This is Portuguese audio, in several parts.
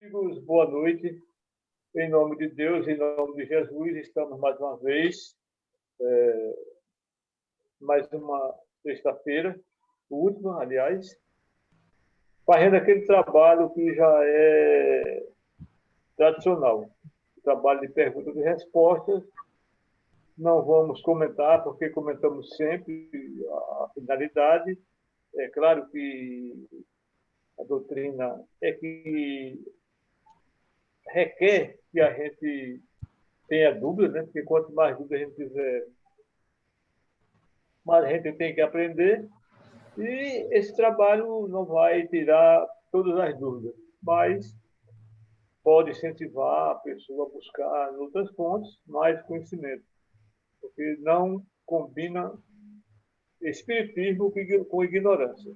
Amigos, boa noite. Em nome de Deus, em nome de Jesus, estamos mais uma vez, mais uma sexta-feira, última, aliás, fazendo aquele trabalho que já é tradicional, trabalho de perguntas e respostas. Não vamos comentar, porque comentamos sempre a finalidade. É claro que a doutrina é que requer que a gente tenha dúvida, né? Porque quanto mais dúvida a gente tiver, mais a gente tem que aprender. E esse trabalho não vai tirar todas as dúvidas, mas pode incentivar a pessoa a buscar em outras fontes mais conhecimento, porque não combina espiritismo com ignorância.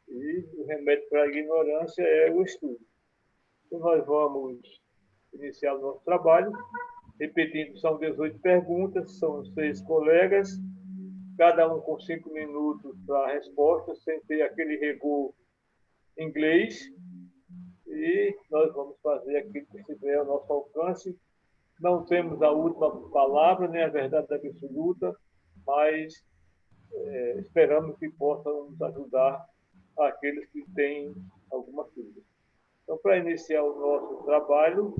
E o remédio para a ignorância é o estudo. Então, nós vamos iniciar o nosso trabalho. Repetindo, são 18 perguntas, são 6 colegas, cada um com 5 minutos para a resposta, sem ter aquele rigor inglês. E nós vamos fazer aquilo que estiver ao nosso alcance. Não temos a última palavra, nem a verdade absoluta, mas esperamos que possam nos ajudar aqueles que têm alguma dúvida. Então, para iniciar o nosso trabalho,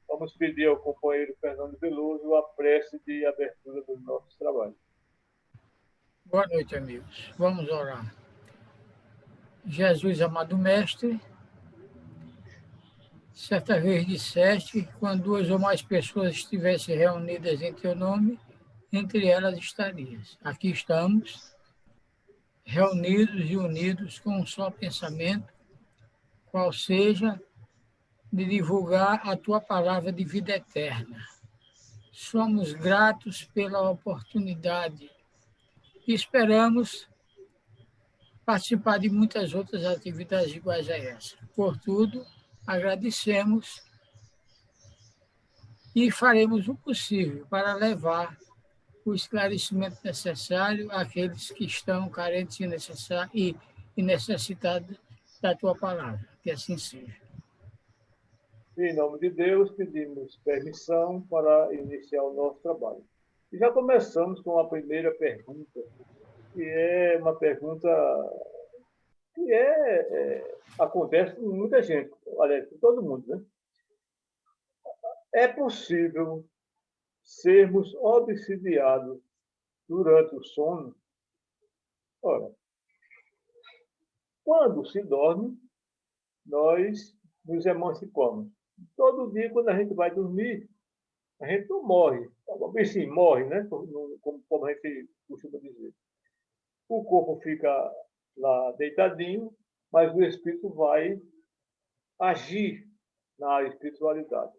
vamos pedir ao companheiro Fernando Veloso a prece de abertura dos nossos trabalhos. Boa noite, amigos. Vamos orar. Jesus, amado Mestre, certa vez disseste que quando 2 ou mais pessoas estivessem reunidas em teu nome, entre elas estarias. Aqui estamos, reunidos e unidos com um só pensamento, qual seja de divulgar a tua palavra de vida eterna. Somos gratos pela oportunidade e esperamos participar de muitas outras atividades iguais a essa. Por tudo, agradecemos e faremos o possível para levar o esclarecimento necessário àqueles que estão carentes e necessitados da tua palavra. Que assim seja. Em nome de Deus, pedimos permissão para iniciar o nosso trabalho. E já começamos com a primeira pergunta, que é uma pergunta que acontece com muita gente, aliás, com todo mundo, né? É possível sermos obsidiados durante o sono? Ora, quando se dorme, nós nos emancipamos. Todo dia, quando a gente vai dormir, a gente não morre. Sim, morre, né? Como a gente costuma dizer. O corpo fica lá deitadinho, mas o espírito vai agir na espiritualidade.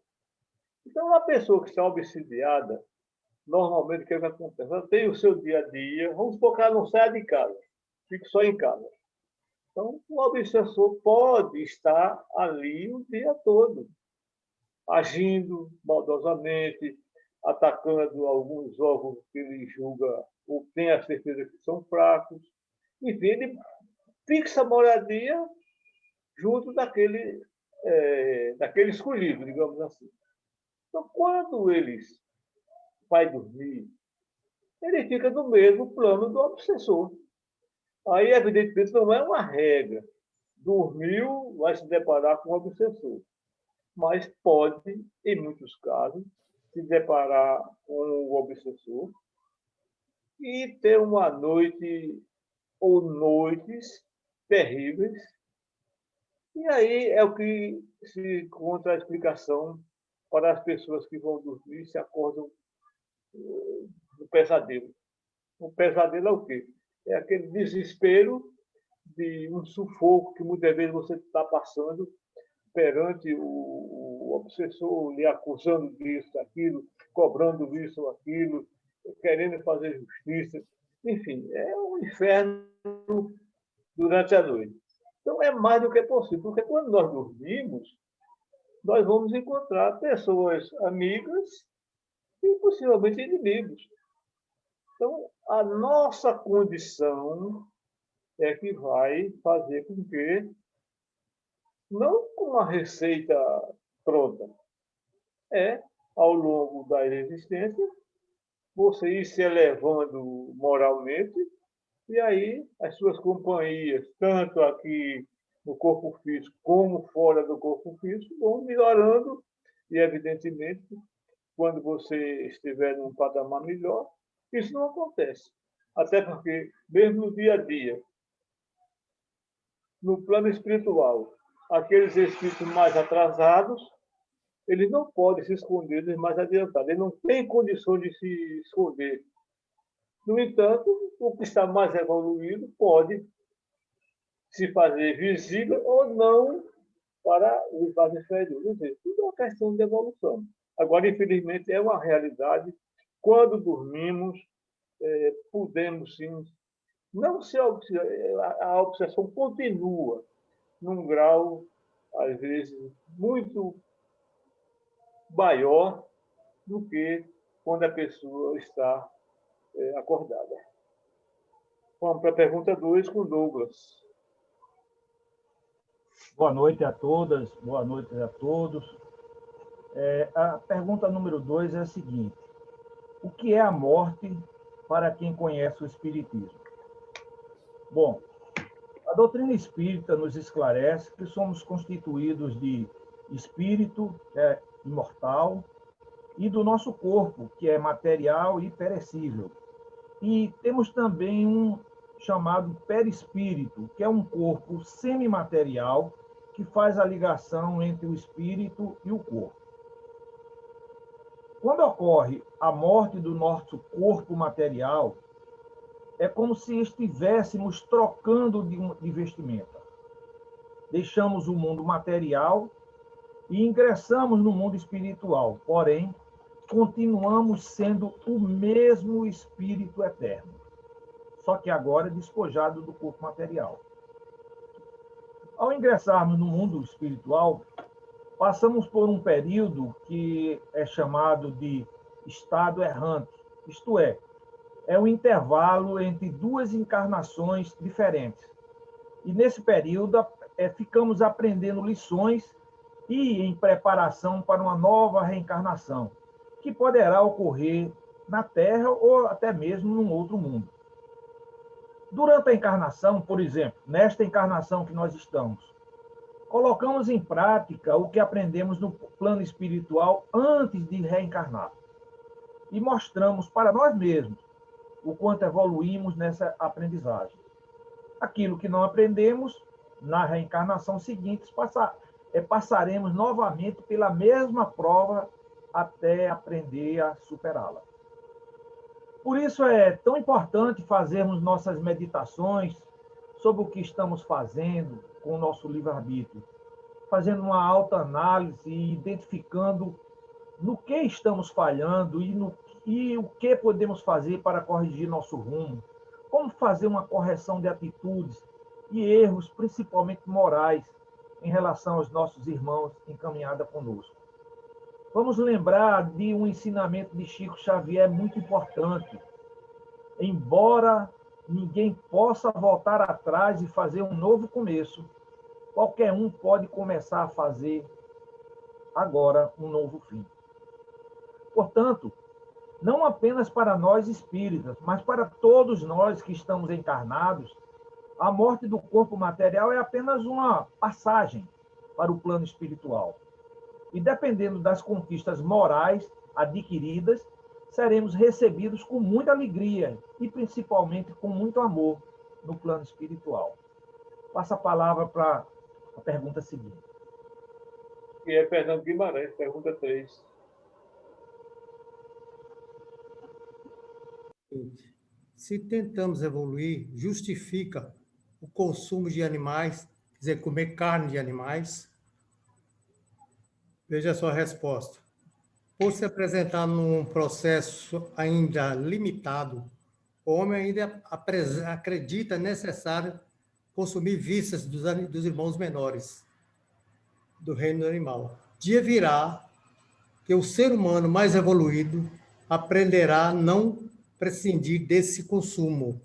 Então, uma pessoa que está obsidiada, normalmente o que acontece? Ela tem o seu dia a dia, vamos supor que ela não saia de casa, fique só em casa. Então, o obsessor pode estar ali o dia todo, agindo maldosamente, atacando alguns órgãos que ele julga ou tem a certeza que são fracos. Enfim, ele fixa a moradia junto daquele escolhido, digamos assim. Então, quando ele vai dormir, ele fica no mesmo plano do obsessor. Aí, evidentemente, não é uma regra. Dormiu, vai se deparar com o obsessor. Mas pode, em muitos casos, se deparar com o obsessor e ter uma noite ou noites terríveis. E aí é o que se encontra a explicação para as pessoas que vão dormir e se acordam no pesadelo. O pesadelo é o quê? É aquele desespero de um sufoco que muitas vezes você está passando perante o obsessor, lhe acusando disso, daquilo, cobrando isso ou aquilo, querendo fazer justiça. Enfim, é um inferno durante a noite. Então, é mais do que possível, porque quando nós dormimos, nós vamos encontrar pessoas amigas e possivelmente inimigos. Então, a nossa condição é que vai fazer com que não com uma receita pronta. É, ao longo da existência, você ir se elevando moralmente, e aí as suas companhias, tanto aqui no corpo físico como fora do corpo físico, vão melhorando, e evidentemente, quando você estiver num patamar melhor, isso não acontece. Até porque, mesmo no dia a dia, no plano espiritual, aqueles espíritos mais atrasados, eles não podem se esconder dos mais adiantados. Eles não têm condição de se esconder. No entanto, o que está mais evoluído pode se fazer visível ou não para os mais inferiores. Tudo é uma questão de evolução. Agora, infelizmente, é uma realidade. Quando dormimos, podemos sim. Não se a obsessão continua num grau, às vezes, muito maior do que quando a pessoa está acordada. Vamos para a pergunta 2 com Douglas. Boa noite a todas, boa noite a todos. A pergunta número 2 é a seguinte: o que é a morte para quem conhece o Espiritismo? Bom, a doutrina espírita nos esclarece que somos constituídos de espírito, que é imortal, e do nosso corpo, que é material e perecível. E temos também um chamado perispírito, que é um corpo semimaterial que faz a ligação entre o espírito e o corpo. Quando ocorre a morte do nosso corpo material, é como se estivéssemos trocando de vestimenta. Deixamos o mundo material e ingressamos no mundo espiritual, porém, continuamos sendo o mesmo espírito eterno, só que agora despojado do corpo material. Ao ingressarmos no mundo espiritual, passamos por um período que é chamado de estado errante, isto é um intervalo entre duas encarnações diferentes. E nesse período ficamos aprendendo lições e em preparação para uma nova reencarnação, que poderá ocorrer na Terra ou até mesmo num outro mundo. Durante a encarnação, por exemplo, nesta encarnação que nós estamos, colocamos em prática o que aprendemos no plano espiritual antes de reencarnar. E mostramos para nós mesmos o quanto evoluímos nessa aprendizagem. Aquilo que não aprendemos, na reencarnação seguinte, passaremos novamente pela mesma prova até aprender a superá-la. Por isso é tão importante fazermos nossas meditações sobre o que estamos fazendo com o nosso livre-arbítrio, fazendo uma autoanálise e identificando no que estamos falhando e o que podemos fazer para corrigir nosso rumo, como fazer uma correção de atitudes e erros, principalmente morais, em relação aos nossos irmãos em caminhada conosco. Vamos lembrar de um ensinamento de Chico Xavier muito importante. Embora ninguém possa voltar atrás e fazer um novo começo, qualquer um pode começar a fazer agora um novo fim. Portanto, não apenas para nós espíritas, mas para todos nós que estamos encarnados, a morte do corpo material é apenas uma passagem para o plano espiritual. E dependendo das conquistas morais adquiridas, seremos recebidos com muita alegria e principalmente com muito amor no plano espiritual. Passo a palavra para a pergunta seguinte. Que é Fernando Guimarães, pergunta 3. Se tentamos evoluir, justifica o consumo de animais, quer dizer, comer carne de animais? Veja a sua resposta. Por se apresentar num processo ainda limitado, o homem ainda acredita necessário consumir vísceras dos irmãos menores do reino animal. Dia virá que o ser humano mais evoluído aprenderá a não prescindir desse consumo,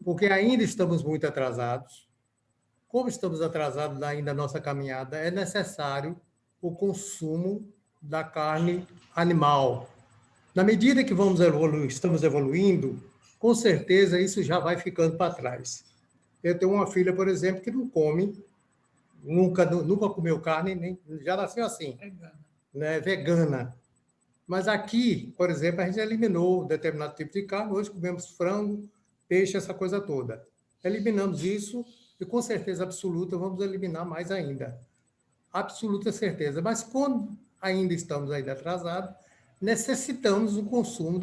porque ainda estamos muito atrasados como estamos atrasados ainda na nossa caminhada, é necessário o consumo da carne animal. Na medida que estamos evoluindo, com certeza isso já vai ficando para trás. Eu tenho uma filha, por exemplo, que não come, nunca comeu carne, nem, já nasceu assim, né, vegana. Mas aqui, por exemplo, a gente eliminou determinado tipo de carne, hoje comemos frango, peixe, essa coisa toda. Eliminamos isso e, com certeza absoluta, vamos eliminar mais ainda. Absoluta certeza. Mas, quando ainda estamos ainda atrasados, necessitamos do consumo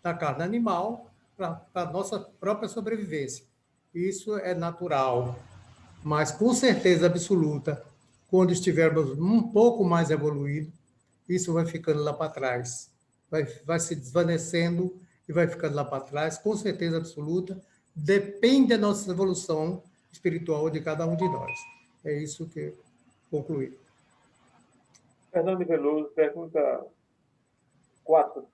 da carne animal para a nossa própria sobrevivência. Isso é natural. Mas, com certeza absoluta, quando estivermos um pouco mais evoluídos, isso vai ficando lá para trás. Vai se desvanecendo e vai ficando lá para trás, com certeza absoluta. Depende da nossa evolução espiritual de cada um de nós. É isso que concluí. Fernando Veloso, pergunta 4.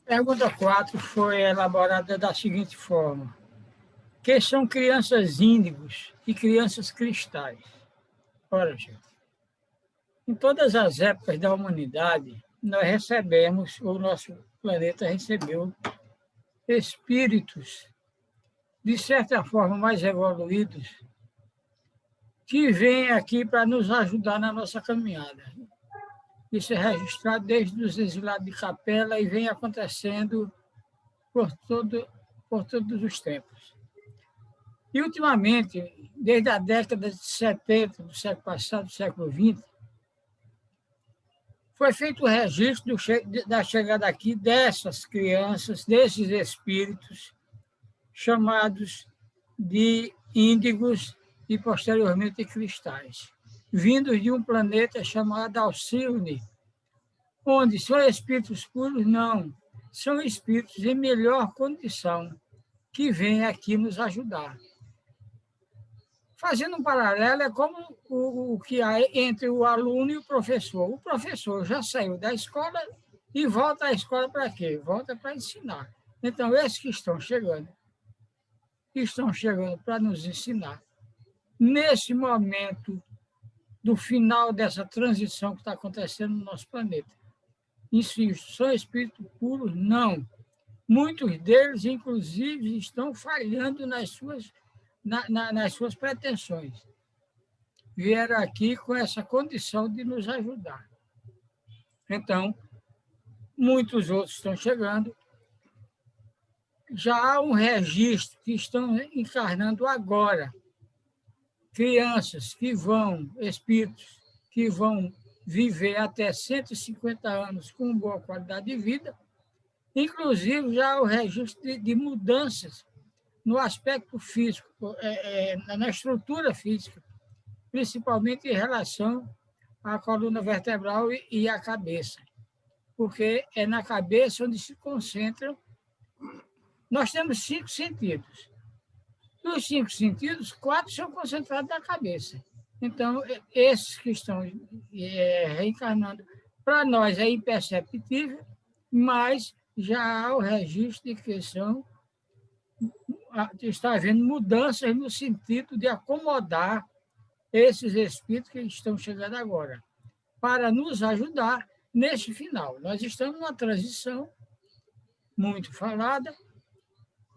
Pergunta 4 foi elaborada da seguinte forma: que são crianças índigos e crianças cristais? Ora, gente, em todas as épocas da humanidade, nós recebemos, o nosso planeta recebeu espíritos, de certa forma, mais evoluídos, que vêm aqui para nos ajudar na nossa caminhada. Isso é registrado desde os exilados de Capela e vem acontecendo por todos os tempos. E, ultimamente, desde a década de 70 do século passado, do século XX, foi feito o registro da chegada aqui dessas crianças, desses espíritos, chamados de índigos e, posteriormente, cristais, vindos de um planeta chamado Alcione, onde são espíritos puros? Não, são espíritos em melhor condição, que vêm aqui nos ajudar. Fazendo um paralelo, é como o que há entre o aluno e o professor. O professor já saiu da escola e volta à escola para quê? Volta para ensinar. Então, esses que estão chegando para nos ensinar. Nesse momento do final dessa transição que está acontecendo no nosso planeta. Insisto, são espíritos puros? Não. Muitos deles, inclusive, estão falhando nas suas pretensões. Vieram aqui com essa condição de nos ajudar. Então, muitos outros estão chegando. Já há um registro que estão encarnando agora. Crianças espíritos que vão viver até 150 anos com boa qualidade de vida. Inclusive, já há o registro de mudanças no aspecto físico, na estrutura física, principalmente em relação à coluna vertebral e à cabeça, porque é na cabeça onde se concentram. Nós temos 5 sentidos. Dos 5 sentidos, 4 são concentrados na cabeça. Então, esses que estão reencarnando, para nós é imperceptível, mas já há o registro de que está havendo mudanças no sentido de acomodar esses espíritos que estão chegando agora, para nos ajudar nesse final. Nós estamos numa transição muito falada,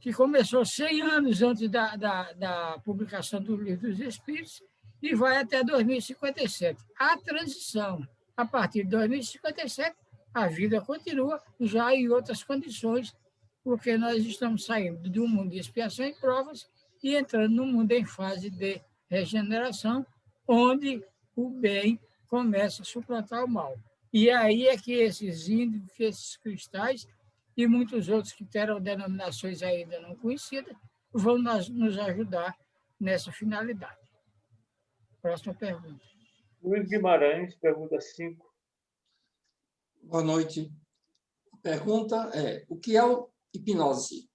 que começou 100 anos antes da publicação do Livro dos Espíritos e vai até 2057. A transição. A partir de 2057, a vida continua já em outras condições, porque nós estamos saindo de um mundo de expiação e provas e entrando num mundo em fase de regeneração, onde o bem começa a suplantar o mal. E aí é que esses índigos, que esses cristais e muitos outros que terão denominações ainda não conhecidas, vão nos ajudar nessa finalidade. Próxima pergunta. Luiz Guimarães, pergunta 5. Boa noite. A pergunta é: o que é hipnose?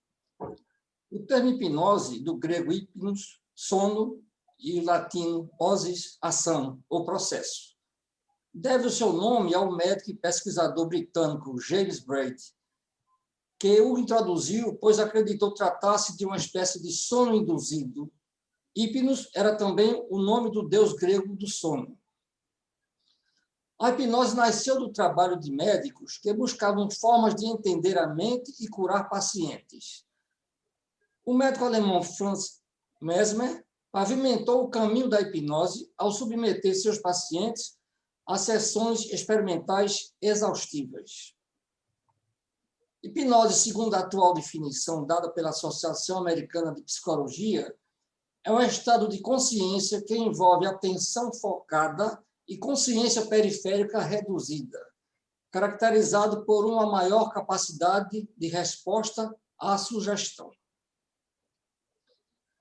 O termo hipnose, do grego hipnos, sono, e latim osis, ação ou processo, deve o seu nome ao médico e pesquisador britânico James Braid, que o introduziu, pois acreditou tratar-se de uma espécie de sono induzido. Hipnos era também o nome do deus grego do sono. A hipnose nasceu do trabalho de médicos que buscavam formas de entender a mente e curar pacientes. O médico alemão Franz Mesmer pavimentou o caminho da hipnose ao submeter seus pacientes a sessões experimentais exaustivas. Hipnose, segundo a atual definição dada pela Associação Americana de Psicologia, é um estado de consciência que envolve atenção focada e consciência periférica reduzida, caracterizado por uma maior capacidade de resposta à sugestão.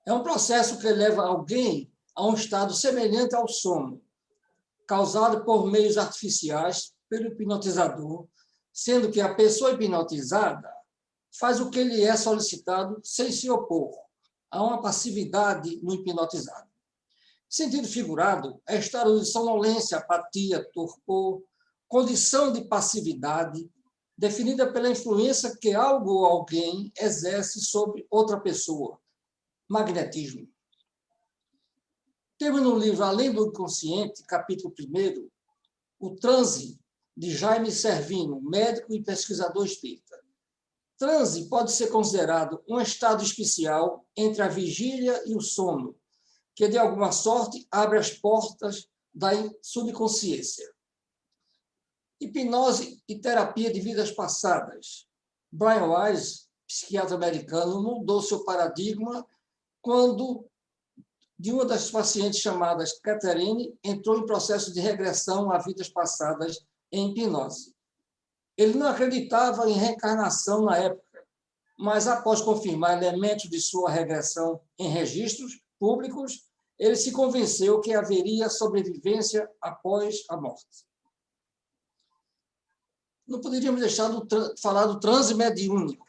É um processo que leva alguém a um estado semelhante ao sono, causado por meios artificiais pelo hipnotizador, sendo que a pessoa hipnotizada faz o que lhe é solicitado sem se opor a uma passividade no hipnotizado. Sentido figurado é estado de sonolência, apatia, torpor, condição de passividade, definida pela influência que algo ou alguém exerce sobre outra pessoa, magnetismo. Temos no livro Além do Inconsciente, capítulo 1, o transe de Jaime Servino, médico e pesquisador espírita. Transe pode ser considerado um estado especial entre a vigília e o sono, que, de alguma sorte, abre as portas da subconsciência. Hipnose e terapia de vidas passadas. Brian Weiss, psiquiatra americano, mudou seu paradigma quando de uma das pacientes chamadas Catherine entrou em processo de regressão a vidas passadas em hipnose. Ele não acreditava em reencarnação na época, mas após confirmar elementos de sua regressão em registros públicos, ele se convenceu que haveria sobrevivência após a morte. Não poderíamos deixar de falar do transe mediúnico.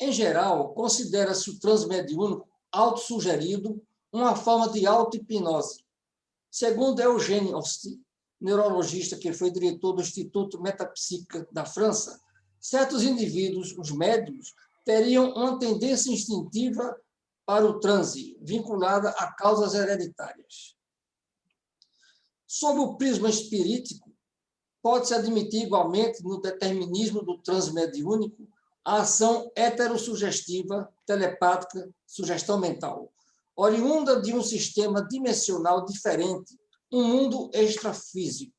Em geral, considera-se o transe mediúnico autossugerido uma forma de auto-hipnose. Segundo Eugène Osti, neurologista que foi diretor do Instituto Metapsíquica da França, certos indivíduos, os médiums, teriam uma tendência instintiva para o transe, vinculada a causas hereditárias. Sob o prisma espirítico, pode-se admitir igualmente no determinismo do transe mediúnico a ação heterossugestiva, telepática, sugestão mental, oriunda de um sistema dimensional diferente, um mundo extrafísico.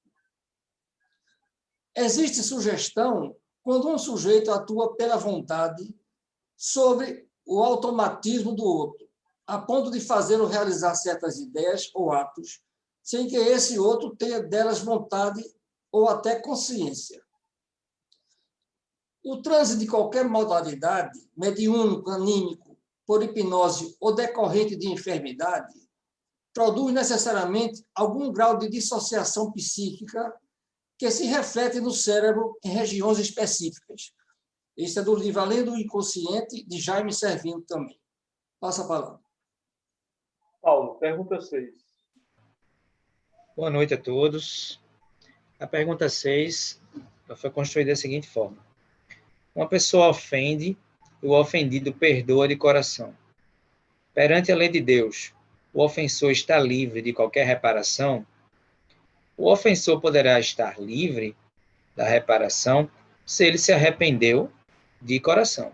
Existe sugestão quando um sujeito atua pela vontade sobre o automatismo do outro, a ponto de fazê-lo realizar certas ideias ou atos, sem que esse outro tenha delas vontade ou até consciência. O transe de qualquer modalidade, mediúnico, anímico, por hipnose ou decorrente de enfermidade, produz necessariamente algum grau de dissociação psíquica que se reflete no cérebro em regiões específicas. Este é do livro Além do Inconsciente, de Jaime Servino também. Passa a palavra. Paulo, pergunta 6. Boa noite a todos. A pergunta 6 foi construída da seguinte forma. Uma pessoa ofende e o ofendido perdoa de coração. Perante a lei de Deus, o ofensor está livre de qualquer reparação? O ofensor poderá estar livre da reparação se ele se arrependeu de coração,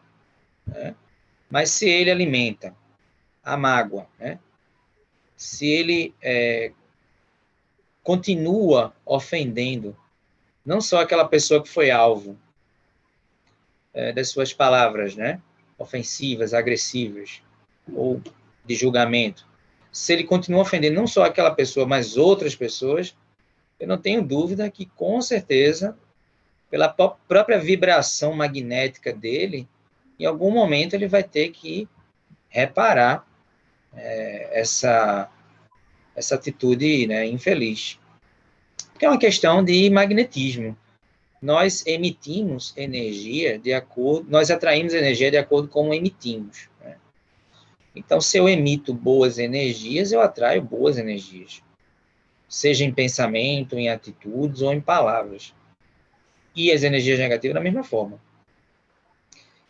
né? Mas se ele alimenta a mágoa, né? Se ele continua ofendendo não só aquela pessoa que foi alvo das suas palavras, né? Ofensivas, agressivas, ou de julgamento, se ele continua ofendendo não só aquela pessoa, mas outras pessoas, eu não tenho dúvida que, com certeza, pela própria vibração magnética dele, em algum momento ele vai ter que reparar essa atitude, né, infeliz. Porque é uma questão de magnetismo. Nós emitimos energia de acordo, nós atraímos energia de acordo com como emitimos, né? Então, se eu emito boas energias, eu atraio boas energias, seja em pensamento, em atitudes ou em palavras. E as energias negativas da mesma forma.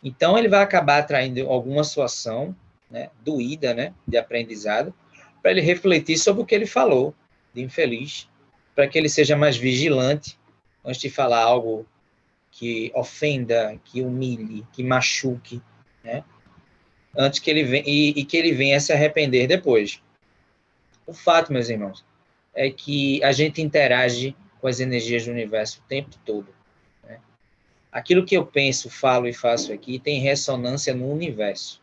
Então, ele vai acabar atraindo alguma situação, né, doída, né, de aprendizado, para ele refletir sobre o que ele falou, de infeliz, para que ele seja mais vigilante antes de falar algo que ofenda, que humilhe, que machuque, né, antes que ele venha, e que ele venha se arrepender depois. O fato, meus irmãos, é que a gente interage com as energias do universo o tempo todo. Né? Aquilo que eu penso, falo e faço aqui tem ressonância no universo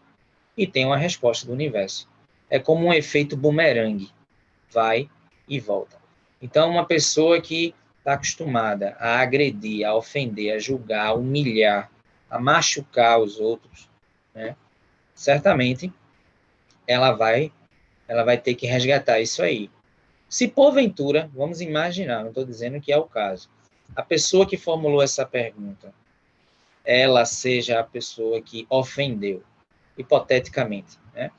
e tem uma resposta do universo. É como um efeito bumerangue, vai e volta. Então, uma pessoa que está acostumada a agredir, a ofender, a julgar, a humilhar, a machucar os outros, né? Certamente ela vai ter que resgatar isso aí. Se porventura, vamos imaginar, não estou dizendo que é o caso, a pessoa que formulou essa pergunta, ela seja a pessoa que ofendeu, hipoteticamente, né?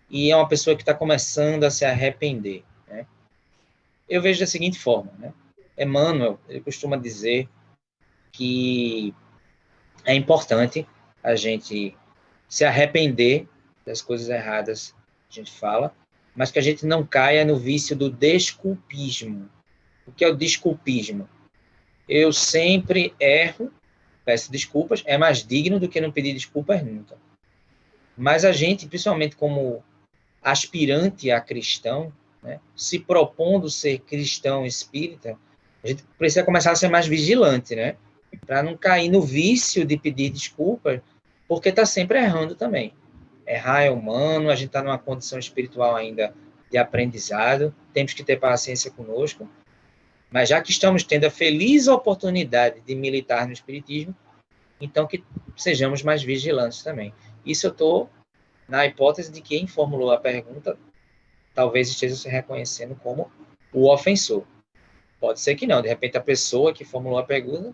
E é uma pessoa que está começando a se arrepender, né? Eu vejo da seguinte forma, né? Emmanuel, ele costuma dizer que é importante a gente se arrepender das coisas erradas que a gente fala, mas que a gente não caia no vício do desculpismo. O que é o desculpismo? Eu sempre erro, peço desculpas, é mais digno do que não pedir desculpas nunca. Mas a gente, principalmente como aspirante a cristão, né, se propondo ser cristão espírita, a gente precisa começar a ser mais vigilante, né? Para não cair no vício de pedir desculpas, porque está sempre errando também. Errar é humano, a gente está numa condição espiritual ainda de aprendizado, temos que ter paciência conosco, mas já que estamos tendo a feliz oportunidade de militar no espiritismo, então que sejamos mais vigilantes também. Isso eu estou na hipótese de que quem formulou a pergunta talvez esteja se reconhecendo como o ofensor. Pode ser que não, de repente a pessoa que formulou a pergunta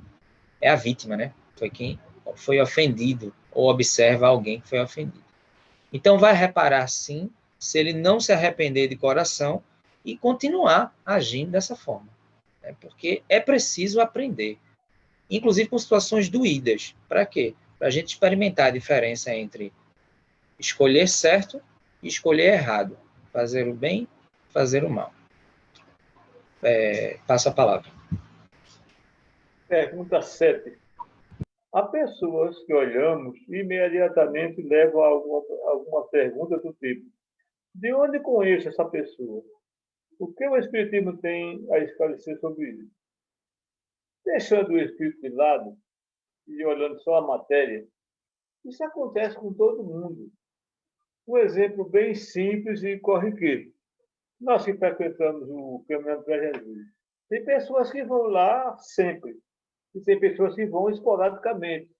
é a vítima, né? Foi quem foi ofendido, ou observa alguém que foi ofendido. Então vai reparar sim, se ele não se arrepender de coração e continuar agindo dessa forma. Né? Porque é preciso aprender, inclusive com situações doídas. Para quê? Para a gente experimentar a diferença entre escolher certo e escolher errado. Fazer o bem, fazer o mal. Passo a palavra. Pergunta 7. Há pessoas que olhamos e imediatamente levam a alguma pergunta do tipo: de onde conheço essa pessoa? O que o Espiritismo tem a esclarecer sobre isso? Deixando o espírito de lado e olhando só a matéria, isso acontece com todo mundo. Um exemplo bem simples e corriqueiro. Nós que frequentamos o Caminhando para Jesus. Tem pessoas que vão lá sempre, e tem pessoas que vão esporadicamente.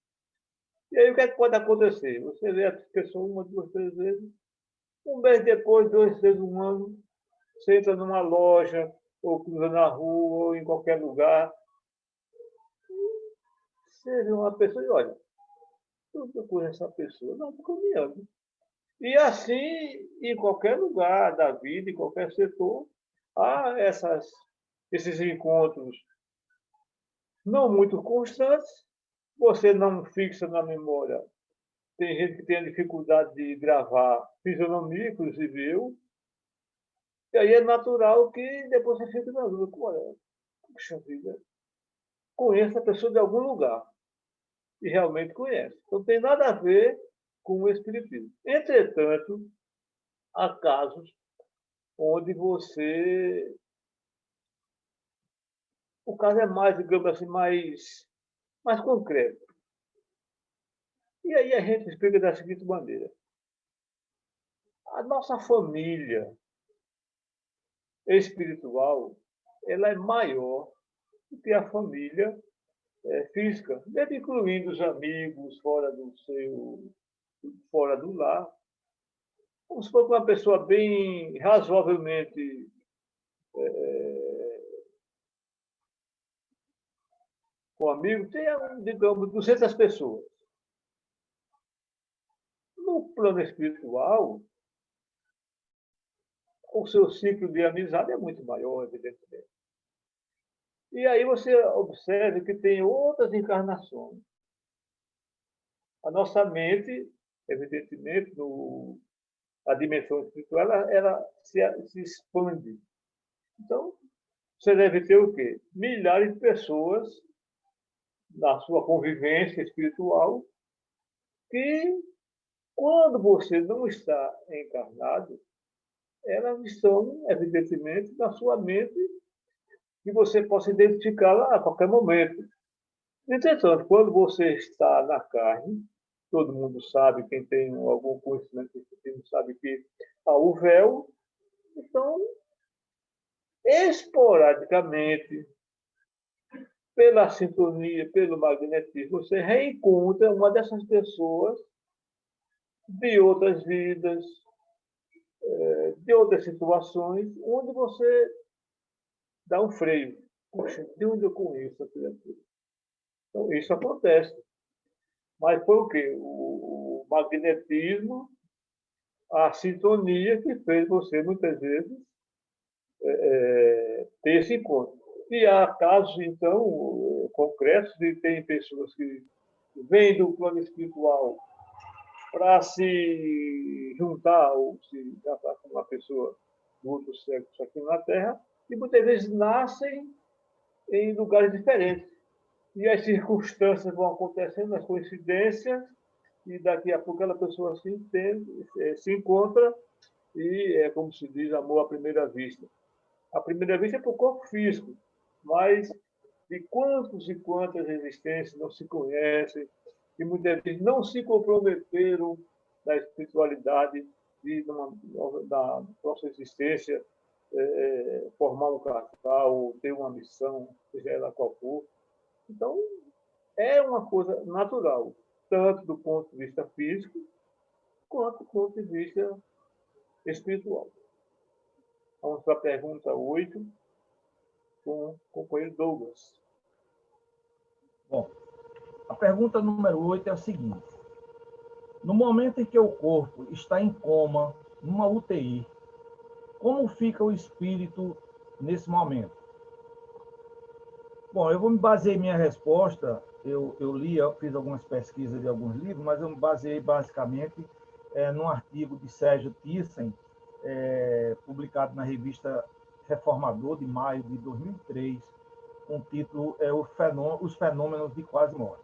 E aí o que, é que pode acontecer? Você vê a pessoa uma, duas, três vezes, um mês depois, 2, 3, um ano, você entra numa loja, ou cruza na rua, ou em qualquer lugar, você vê uma pessoa e olha, eu conheço essa pessoa, não, estou caminhando. E assim, em qualquer lugar da vida, em qualquer setor, há esses encontros não muito constantes, você não fixa na memória. Tem gente que tem a dificuldade de gravar fisionomia, inclusive eu, e aí é natural que depois você fique na dúvida. Olha, puxa vida, conheço a pessoa de algum lugar, e realmente conhece. Então, tem nada a ver com o espiritismo. Entretanto, há casos onde você... O caso é mais, digamos assim, mais concreto. E aí a gente explica da seguinte maneira. A nossa família espiritual, ela é maior do que a família física, mesmo incluindo os amigos fora do lar. Vamos supor que uma pessoa bem razoavelmente com amigo tenha, digamos, 200 pessoas. No plano espiritual, o seu ciclo de amizade é muito maior, evidentemente. E aí você observa que tem outras encarnações. A nossa mente, evidentemente, a dimensão espiritual, ela se expande. Então, você deve ter o quê? Milhares de pessoas na sua convivência espiritual que, quando você não está encarnado, elas estão, evidentemente, na sua mente e você possa identificá-la a qualquer momento. Entretanto, quando você está na carne, todo mundo sabe, quem tem algum conhecimento espiritual sabe que há o véu, então, esporadicamente, pela sintonia, pelo magnetismo, você reencontra uma dessas pessoas de outras vidas, de outras situações, onde você dá um freio. Poxa, de onde eu conheço a criatura? Então, isso acontece. Mas foi o quê? O magnetismo, a sintonia que fez você, muitas vezes, ter esse encontro. E há casos, então, concretos de tem pessoas que vêm do plano espiritual para se juntar ou se casar com uma pessoa do outro sexo aqui na Terra, e muitas vezes nascem em lugares diferentes. E as circunstâncias vão acontecendo, as coincidências, e daqui a pouco aquela pessoa se entende, se encontra, e é como se diz, amor à primeira vista. À primeira vista é para o corpo físico, mas de quantos e quantas existências não se conhecem, que muitas vezes não se comprometeram na espiritualidade e na próxima existência formar um casal, ter uma missão, seja ela qual for. Então, é uma coisa natural, tanto do ponto de vista físico, quanto do ponto de vista espiritual. Vamos para a pergunta 8, com o companheiro Douglas. Bom, a pergunta número 8 é a seguinte. No momento em que o corpo está em coma, numa UTI, como fica o espírito nesse momento? Bom, eu vou me basear em minha resposta. Eu fiz algumas pesquisas de alguns livros, mas eu me baseei basicamente num artigo de Sérgio Thyssen, publicado na revista Reformador, de maio de 2003, com o título Os Fenômenos de Quase Morte.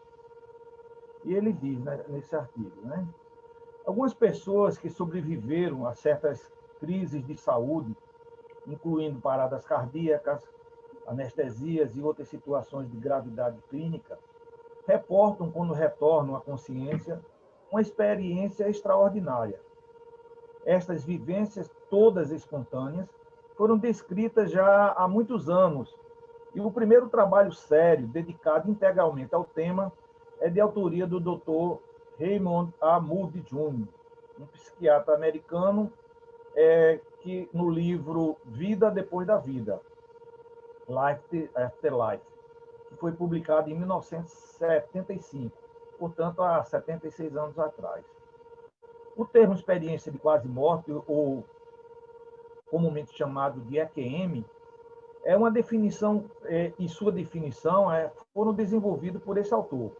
E ele diz, né, nesse artigo, né, algumas pessoas que sobreviveram a certas crises de saúde, incluindo paradas cardíacas, anestesias e outras situações de gravidade clínica, reportam, quando retornam à consciência, uma experiência extraordinária. Estas vivências, todas espontâneas, foram descritas já há muitos anos, e o primeiro trabalho sério, dedicado integralmente ao tema, é de autoria do Dr. Raymond A. Moody Jr., um psiquiatra americano, que no livro Vida Depois da Vida, Life After Life, que foi publicado em 1975, portanto, há 76 anos atrás. O termo experiência de quase morte, ou comumente chamado de EQM, é uma definição, e sua definição foram desenvolvidos por esse autor,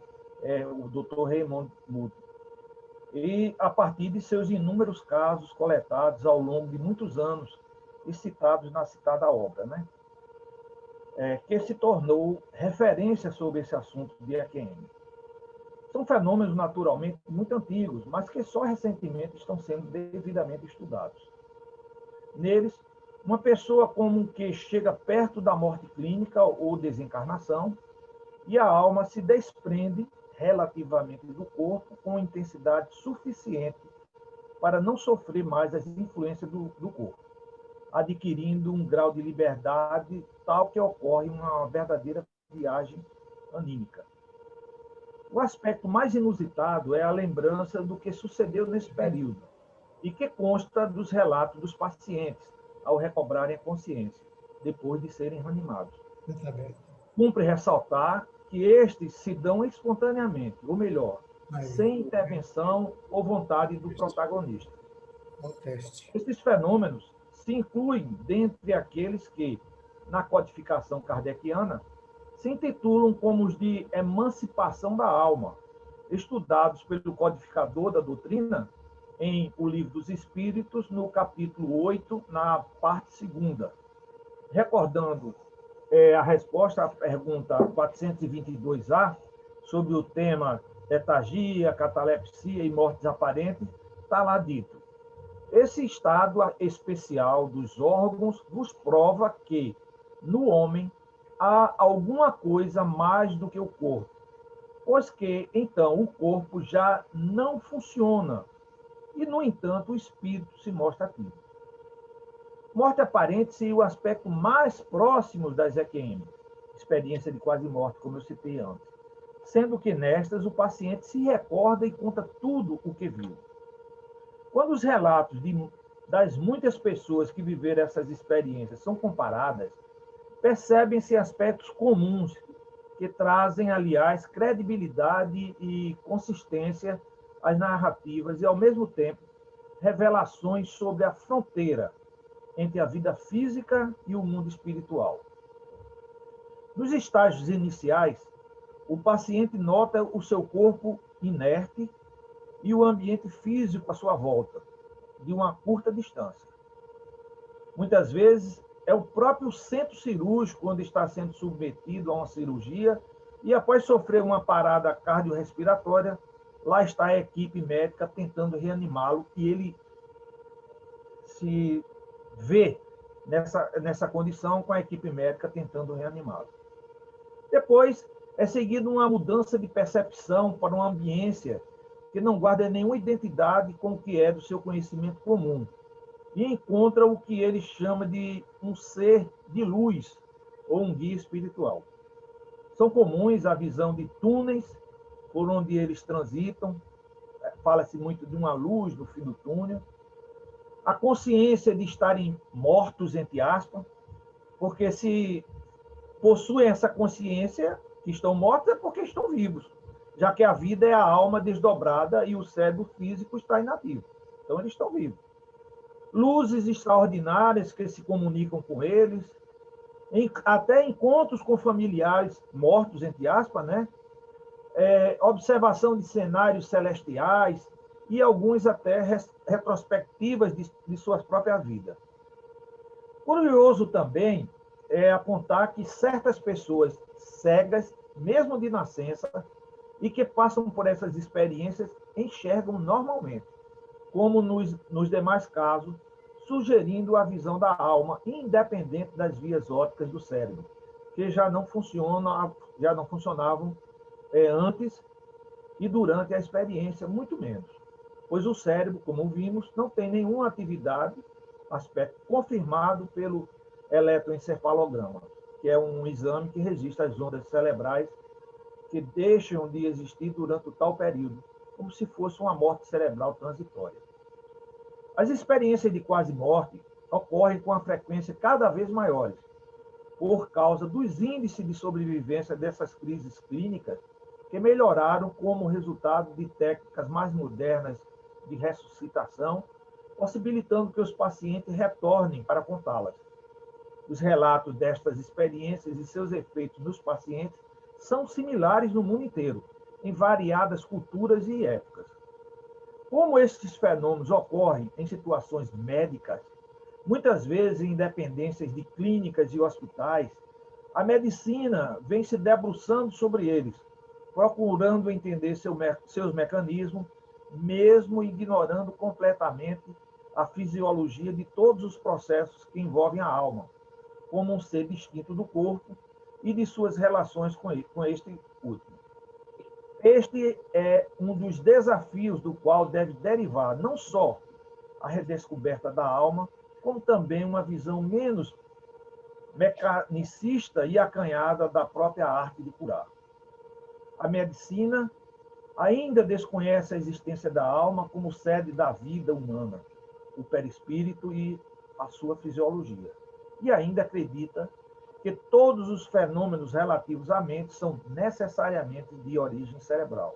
o Dr. Raymond Moody, e a partir de seus inúmeros casos coletados ao longo de muitos anos e citados na citada obra, né? Que se tornou referência sobre esse assunto de EQM. São fenômenos naturalmente muito antigos, mas que só recentemente estão sendo devidamente estudados. Neles, uma pessoa como que chega perto da morte clínica ou desencarnação e a alma se desprende relativamente do corpo com intensidade suficiente para não sofrer mais as influências do corpo, adquirindo um grau de liberdade tal que ocorre uma verdadeira viagem anímica. O aspecto mais inusitado é a lembrança do que sucedeu nesse período e que consta dos relatos dos pacientes ao recobrarem a consciência, depois de serem reanimados. Cumpre ressaltar que estes se dão espontaneamente, ou melhor, sem intervenção ou vontade do protagonista. Esses fenômenos se incluem dentre aqueles que, na codificação kardeciana, se intitulam como os de emancipação da alma, estudados pelo codificador da doutrina em O Livro dos Espíritos, no capítulo 8, na parte 2ª. Recordando a resposta à pergunta 422A, sobre o tema letargia, catalepsia e mortes aparentes, está lá dito: esse estado especial dos órgãos nos prova que, no homem, há alguma coisa mais do que o corpo, pois que, então, o corpo já não funciona e, no entanto, o espírito se mostra ativo. Morte aparente seria o aspecto mais próximo das EQM, experiência de quase morte, como eu citei antes, sendo que nestas o paciente se recorda e conta tudo o que viu. Quando os relatos das muitas pessoas que viveram essas experiências são comparadas, percebem-se aspectos comuns que trazem, aliás, credibilidade e consistência às narrativas e, ao mesmo tempo, revelações sobre a fronteira entre a vida física e o mundo espiritual. Nos estágios iniciais, o paciente nota o seu corpo inerte e o ambiente físico à sua volta, de uma curta distância. Muitas vezes, é o próprio centro cirúrgico onde está sendo submetido a uma cirurgia e, após sofrer uma parada cardiorrespiratória, lá está a equipe médica tentando reanimá-lo e ele se vê nessa condição com a equipe médica tentando reanimá-lo. Depois, é seguido uma mudança de percepção para uma ambiência que não guarda nenhuma identidade com o que é do seu conhecimento comum e encontra o que ele chama de um ser de luz ou um guia espiritual. São comuns a visão de túneis por onde eles transitam, fala-se muito de uma luz no fim do túnel, a consciência de estarem mortos, entre aspas, porque se possuem essa consciência que estão mortos é porque estão vivos, já que a vida é a alma desdobrada e o cérebro físico está inativo. Então, eles estão vivos. Luzes extraordinárias que se comunicam com eles, até encontros com familiares mortos, entre aspas, né? Observação de cenários celestiais e alguns até retrospectivas de suas próprias vidas. Curioso também é apontar que certas pessoas cegas, mesmo de nascença, e que passam por essas experiências, enxergam normalmente, como nos demais casos, sugerindo a visão da alma, independente das vias ópticas do cérebro, que já não funcionavam antes e durante a experiência, muito menos, pois o cérebro, como vimos, não tem nenhuma atividade, aspecto confirmado pelo eletroencefalograma, que é um exame que registra as ondas cerebrais que deixam de existir durante o tal período, como se fosse uma morte cerebral transitória. As experiências de quase morte ocorrem com uma frequência cada vez maiores, por causa dos índices de sobrevivência dessas crises clínicas, que melhoraram como resultado de técnicas mais modernas de ressuscitação, possibilitando que os pacientes retornem para contá-las. Os relatos destas experiências e seus efeitos nos pacientes são similares no mundo inteiro, em variadas culturas e épocas. Como estes fenômenos ocorrem em situações médicas, muitas vezes em dependências de clínicas e hospitais, a medicina vem se debruçando sobre eles, procurando entender seus mecanismos, mesmo ignorando completamente a fisiologia de todos os processos que envolvem a alma, como um ser distinto do corpo e de suas relações com este último. Este é um dos desafios do qual deve derivar não só a redescoberta da alma, como também uma visão menos mecanicista e acanhada da própria arte de curar. A medicina ainda desconhece a existência da alma como sede da vida humana, o perispírito e a sua fisiologia. E ainda acredita que todos os fenômenos relativos à mente são necessariamente de origem cerebral.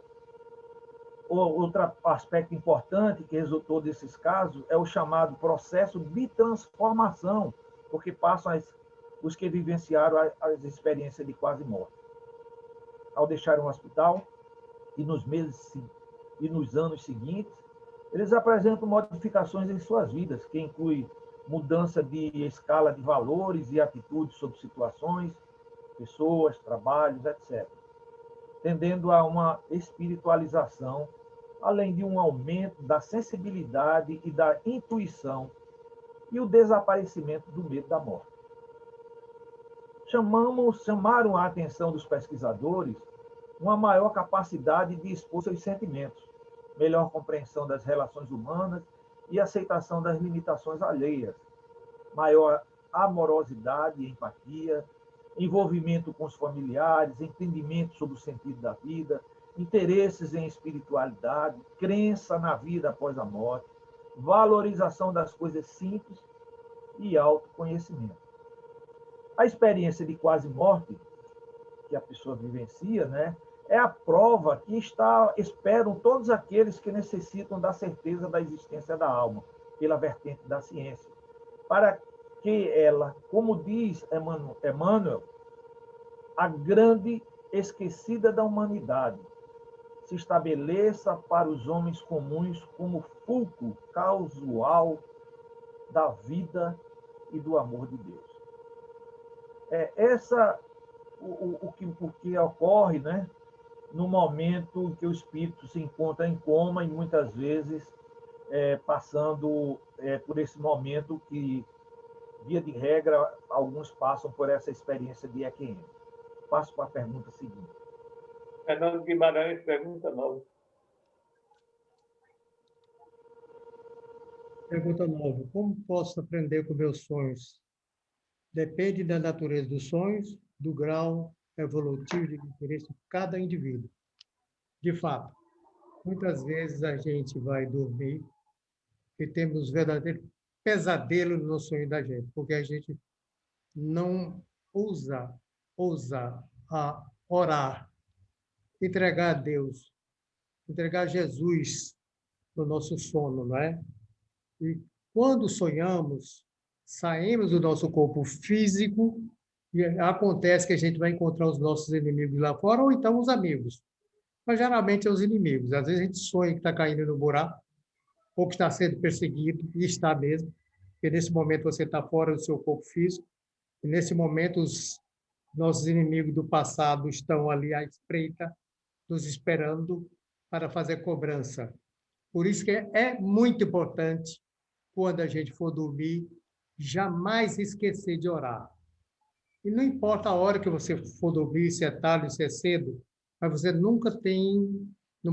Outro aspecto importante que resultou desses casos é o chamado processo de transformação, porque passam os que vivenciaram as experiências de quase morte. Ao deixar um hospital, e nos meses e nos anos seguintes, eles apresentam modificações em suas vidas, que inclui mudança de escala de valores e atitudes sobre situações, pessoas, trabalhos, etc., tendendo a uma espiritualização, além de um aumento da sensibilidade e da intuição e o desaparecimento do medo da morte. Chamaram a atenção dos pesquisadores uma maior capacidade de expor seus sentimentos, melhor compreensão das relações humanas e aceitação das limitações alheias, maior amorosidade e empatia, envolvimento com os familiares, entendimento sobre o sentido da vida, interesses em espiritualidade, crença na vida após a morte, valorização das coisas simples e autoconhecimento. A experiência de quase morte que a pessoa vivencia, né, é a prova que esperam todos aqueles que necessitam da certeza da existência da alma, pela vertente da ciência, para que ela, como diz Emmanuel, a grande esquecida da humanidade, se estabeleça para os homens comuns como fulcro causal da vida e do amor de Deus. O que ocorre, né, no momento em que o espírito se encontra em coma e muitas vezes passando por esse momento que, via de regra, alguns passam por essa experiência de EQM. Passo para a pergunta seguinte. Fernando Guimarães, pergunta 9. Pergunta 9. Como posso aprender com meus sonhos? Depende da natureza dos sonhos, do grau evolutivo de interesse de cada indivíduo. De fato, muitas vezes a gente vai dormir e temos verdadeiros pesadelos no sonho da gente, porque a gente não ousa a orar, entregar a Deus, entregar a Jesus no nosso sono, não é? E quando sonhamos, saímos do nosso corpo físico e acontece que a gente vai encontrar os nossos inimigos lá fora ou então os amigos. Mas geralmente é os inimigos. Às vezes a gente sonha que está caindo no buraco ou que está sendo perseguido, e está mesmo, porque nesse momento você está fora do seu corpo físico, e nesse momento os nossos inimigos do passado estão ali à espreita, nos esperando para fazer cobrança. Por isso que é muito importante, quando a gente for dormir, jamais esquecer de orar. E não importa a hora que você for dormir, se é tarde, se é cedo, mas você não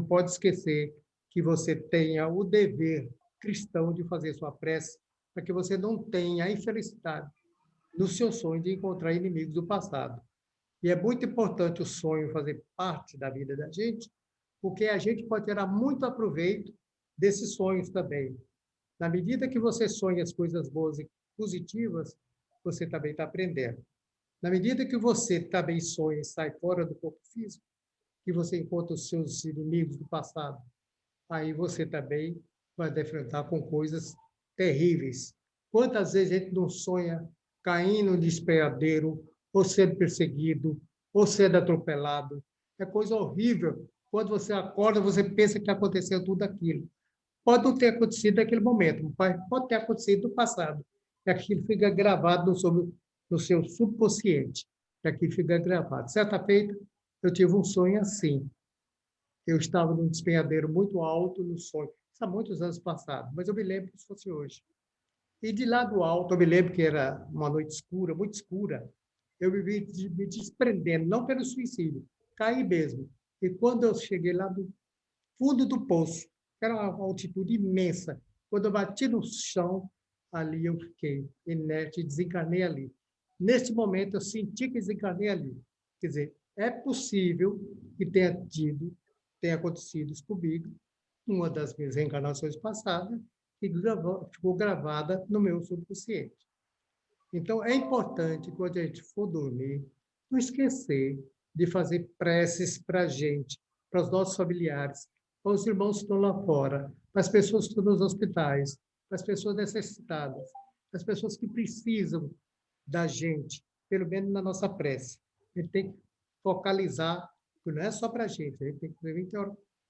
pode esquecer que você tenha o dever cristão de fazer sua prece, para que você não tenha a infelicidade no seu sonho de encontrar inimigos do passado. E é muito importante o sonho fazer parte da vida da gente, porque a gente pode tirar muito aproveito desses sonhos também. Na medida que você sonha as coisas boas e positivas, você também está aprendendo. Na medida que você também sonha e sai fora do corpo físico, que você encontra os seus inimigos do passado, aí você também vai defrontar com coisas terríveis. Quantas vezes a gente não sonha caindo em despenhadeiro, ou sendo perseguido, ou sendo atropelado? É coisa horrível. Quando você acorda, você pensa que aconteceu tudo aquilo. Pode não ter acontecido naquele momento, mas pode ter acontecido no passado. E aquilo fica gravado no seu subconsciente. E aquilo fica gravado. Certa feita, eu tive um sonho assim. Eu estava num despenhadeiro muito alto no sonho. Isso há muitos anos passados, mas eu me lembro que isso fosse hoje. E de lá do alto, eu me lembro que era uma noite escura, muito escura, eu me desprendendo, não pelo suicídio, caí mesmo. E quando eu cheguei lá no fundo do poço, era uma altitude imensa, quando eu bati no chão, ali eu fiquei inerte, desencarnei ali. Neste momento, eu senti que desencarnei ali. Quer dizer, é possível que tenha acontecido isso comigo, uma das minhas reencarnações passadas, que ficou gravada no meu subconsciente. Então, é importante, quando a gente for dormir, não esquecer de fazer preces para a gente, para os nossos familiares, para os irmãos que estão lá fora, para as pessoas que estão nos hospitais, para as pessoas necessitadas, para as pessoas que precisam da gente, pelo menos na nossa prece. A gente tem que focalizar Porque não é só para a gente tem que também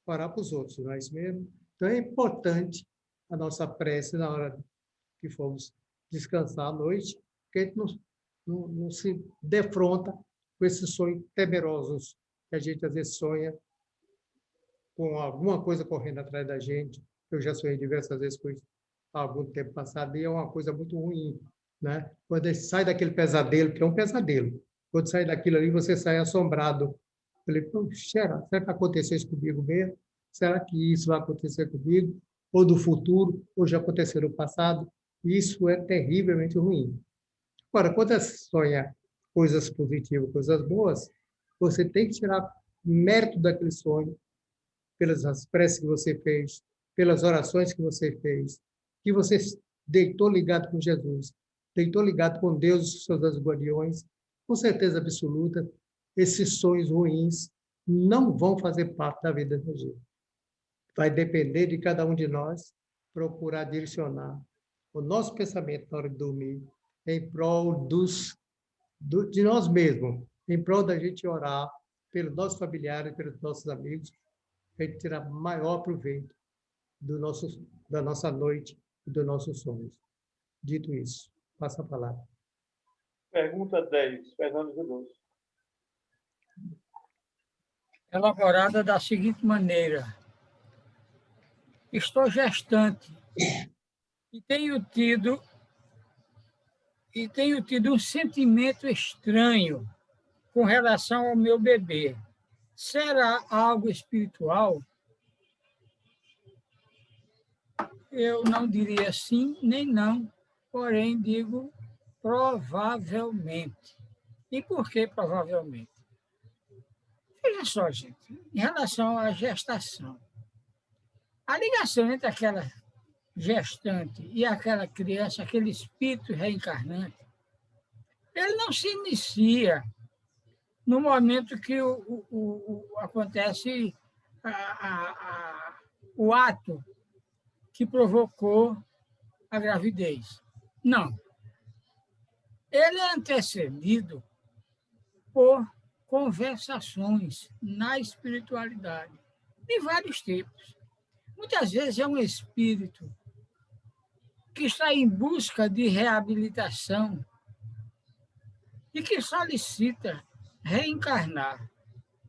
orar para os outros, não é isso mesmo? Então é importante a nossa prece na hora que formos descansar à noite, que a gente não se defronta com esses sonhos temerosos que a gente às vezes sonha com alguma coisa correndo atrás da gente. Eu já sonhei diversas vezes com isso há algum tempo passado e é uma coisa muito ruim, né? Quando a gente sai daquele pesadelo, que é um pesadelo, quando sai daquilo ali, você sai assombrado. Falei, será que aconteceu isso comigo mesmo? Será que isso vai acontecer comigo? Ou do futuro, ou já aconteceu no passado? Isso é terrivelmente ruim. Agora, quando você sonha coisas positivas, coisas boas, você tem que tirar mérito daquele sonho, pelas preces que você fez, pelas orações que que você deitou ligado com Jesus, deitou ligado com Deus e os seus anjos guardiões, com certeza absoluta, esses sonhos ruins não vão fazer parte da vida da gente. Vai depender de cada um de nós procurar direcionar o nosso pensamento na hora de dormir em prol de nós mesmos, em prol da gente orar pelos nossos familiares, pelos nossos amigos, para a gente tirar maior proveito da nossa noite e dos nossos sonhos. Dito isso, passa a palavra. Pergunta 10, Fernando Veloso. Elaborada da seguinte maneira: estou gestante e tenho tido um sentimento estranho com relação ao meu bebê. Será algo espiritual? Eu não diria sim nem não, porém digo provavelmente. E por que provavelmente? Veja só, gente, em relação à gestação, a ligação entre aquela gestante e aquela criança, aquele espírito reencarnante, ele não se inicia no momento que acontece o ato que provocou a gravidez. Não. Ele é antecedido por conversações na espiritualidade, de vários tipos. Muitas vezes é um espírito que está em busca de reabilitação e que solicita reencarnar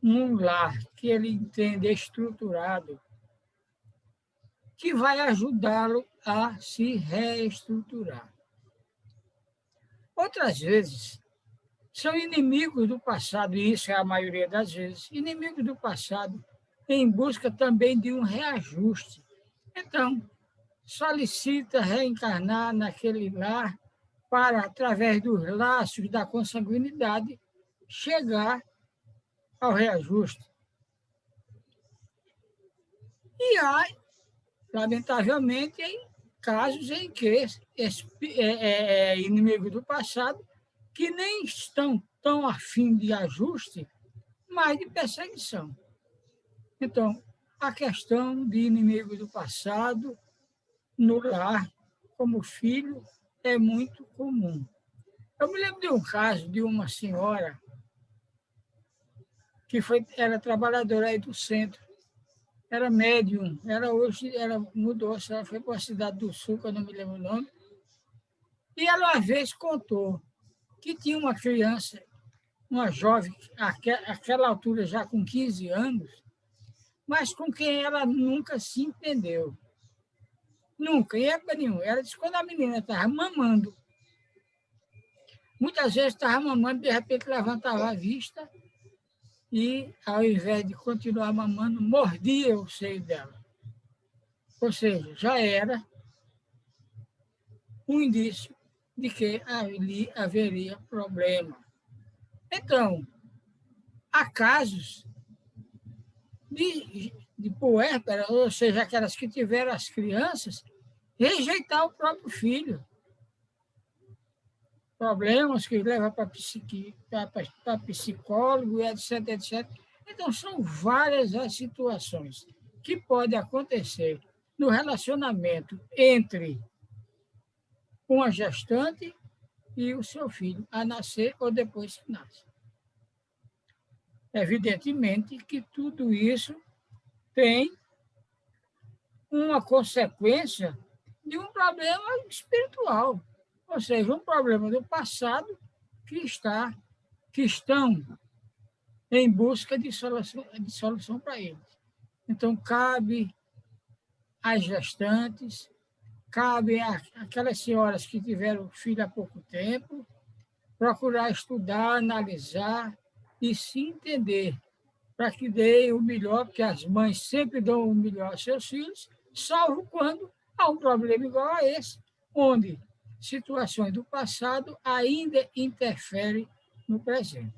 num lar que ele entende estruturado, que vai ajudá-lo a se reestruturar. Outras vezes, são inimigos do passado, e isso é a maioria das vezes, inimigos do passado em busca também de um reajuste. Então, solicita reencarnar naquele lar para, através dos laços da consanguinidade, chegar ao reajuste. E há, lamentavelmente, casos em que inimigos do passado que nem estão tão afim de ajuste, mas de perseguição. Então, a questão de inimigos do passado no lar, como filho, é muito comum. Eu me lembro de um caso de uma senhora que era trabalhadora aí do centro, era médium, ela mudou-se, ela foi para a cidade do Sul, que eu não me lembro o nome, e ela uma vez contou que tinha uma criança, uma jovem, àquela altura já com 15 anos, mas com quem ela nunca se entendeu. Nunca, em época nenhuma. Ela disse que quando a menina estava mamando, muitas vezes estava mamando, de repente levantava a vista e, ao invés de continuar mamando, mordia o seio dela. Ou seja, já era um indício de que ali haveria problema. Então, há casos de puérperas, ou seja, aquelas que tiveram as crianças, rejeitar o próprio filho. Problemas que levam para psicólogo, etc, etc. Então, são várias as situações que podem acontecer no relacionamento entre uma gestante e o seu filho, a nascer ou depois que nasce. Evidentemente que tudo isso tem uma consequência de um problema espiritual, ou seja, um problema do passado que estão em busca de solução para eles. Então, cabe às gestantes, cabe àquelas senhoras que tiveram filho há pouco tempo, procurar estudar, analisar e se entender, para que deem o melhor, porque as mães sempre dão o melhor aos seus filhos, salvo quando há um problema igual a esse, onde situações do passado ainda interferem no presente.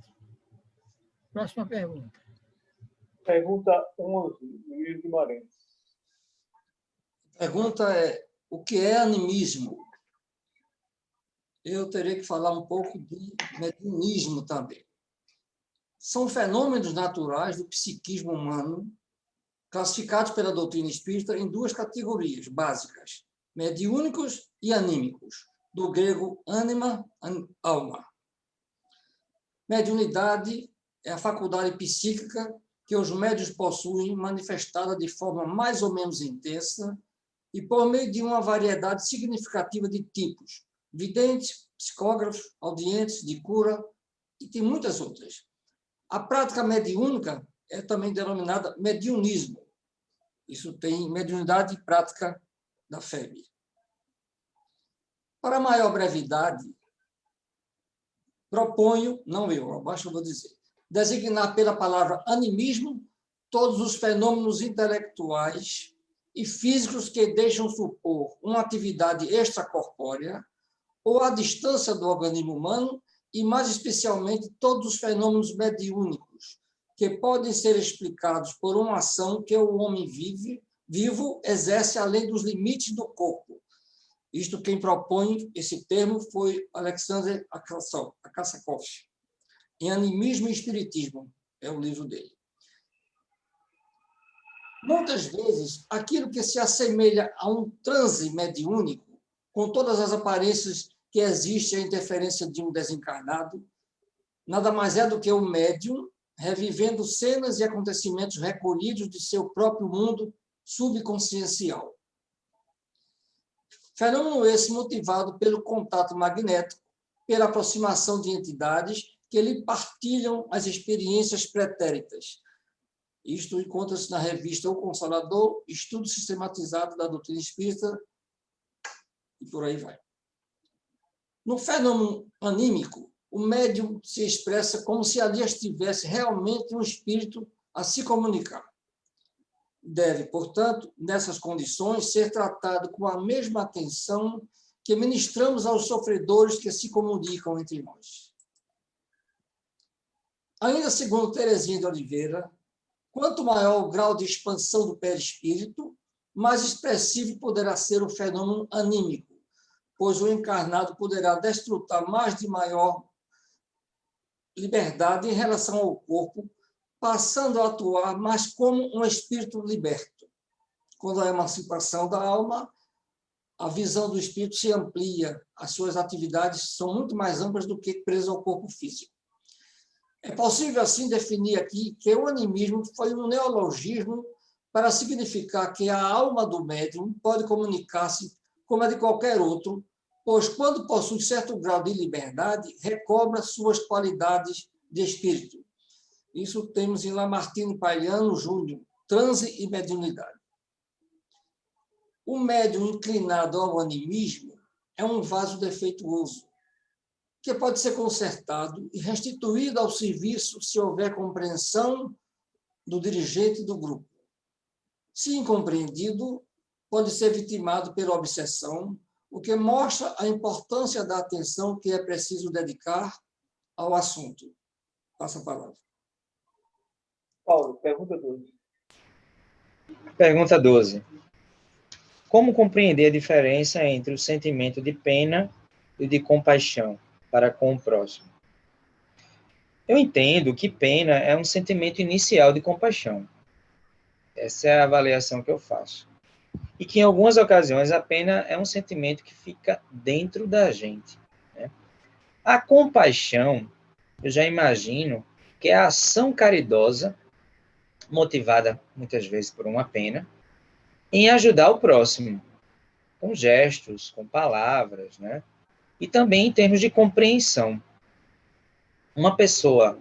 Próxima pergunta. Pergunta 11, Luiz Guimarães. A pergunta é: o que é animismo? Eu terei que falar um pouco de mediunismo também. São fenômenos naturais do psiquismo humano, classificados pela doutrina espírita em duas categorias básicas: mediúnicos e anímicos, do grego anima, alma. Mediunidade é a faculdade psíquica que os médiuns possuem, manifestada de forma mais ou menos intensa e por meio de uma variedade significativa de tipos: videntes, psicógrafos, audientes, de cura, e tem muitas outras. A prática mediúnica é também denominada mediunismo. Isso tem mediunidade e prática da FEB. Para maior brevidade, proponho, não eu, abaixo eu vou dizer, designar pela palavra animismo todos os fenômenos intelectuais e físicos que deixam supor uma atividade extracorpórea ou à distância do organismo humano, e mais especialmente todos os fenômenos mediúnicos, que podem ser explicados por uma ação que o homem vivo exerce além dos limites do corpo. Isto, quem propõe esse termo foi Alexander Akasakov. Em Animismo e Espiritismo, é o livro dele. Muitas vezes, aquilo que se assemelha a um transe mediúnico, com todas as aparências que existe a interferência de um desencarnado, nada mais é do que o médium revivendo cenas e acontecimentos recolhidos de seu próprio mundo subconsciencial. Fenômeno esse motivado pelo contato magnético, pela aproximação de entidades que lhe partilham as experiências pretéritas. Isto encontra-se na revista O Consolador, Estudo Sistematizado da Doutrina Espírita, e por aí vai. No fenômeno anímico, o médium se expressa como se ali estivesse realmente um espírito a se comunicar. Deve, portanto, nessas condições, ser tratado com a mesma atenção que ministramos aos sofredores que se comunicam entre nós. Ainda segundo Teresinha de Oliveira, quanto maior o grau de expansão do perispírito, mais expressivo poderá ser o fenômeno anímico, pois o encarnado poderá desfrutar mais de maior liberdade em relação ao corpo, passando a atuar mais como um espírito liberto. Quando há emancipação da alma, a visão do espírito se amplia, as suas atividades são muito mais amplas do que presas ao corpo físico. É possível, assim, definir aqui que o animismo foi um neologismo para significar que a alma do médium pode comunicar-se como a de qualquer outro, pois, quando possui certo grau de liberdade, recobra suas qualidades de espírito. Isso temos em Lamartine Pagliano Júnior, Transe e Mediunidade. O médium inclinado ao animismo é um vaso defeituoso, que pode ser consertado e restituído ao serviço se houver compreensão do dirigente do grupo. Se incompreendido, pode ser vitimado pela obsessão, o que mostra a importância da atenção que é preciso dedicar ao assunto. Passa a palavra. Paulo, pergunta 12. Pergunta 12. Como compreender a diferença entre o sentimento de pena e o de compaixão para com o próximo? Eu entendo que pena é um sentimento inicial de compaixão. Essa é a avaliação que eu faço. E que, em algumas ocasiões, a pena é um sentimento que fica dentro da gente, né? A compaixão, eu já imagino que é a ação caridosa, motivada muitas vezes por uma pena, em ajudar o próximo, com gestos, com palavras, né? E também em termos de compreensão. Uma pessoa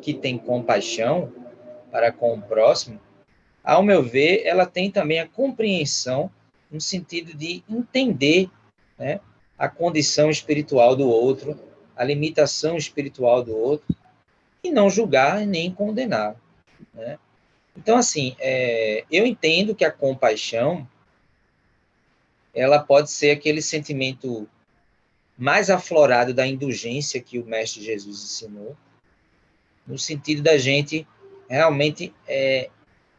que tem compaixão para com o próximo, ao meu ver, ela tem também a compreensão no sentido de entender, né, a condição espiritual do outro, a limitação espiritual do outro, e não julgar nem condenar, né? Então, assim, eu entendo que a compaixão, ela pode ser aquele sentimento mais aflorado da indulgência que o Mestre Jesus ensinou, no sentido da gente realmente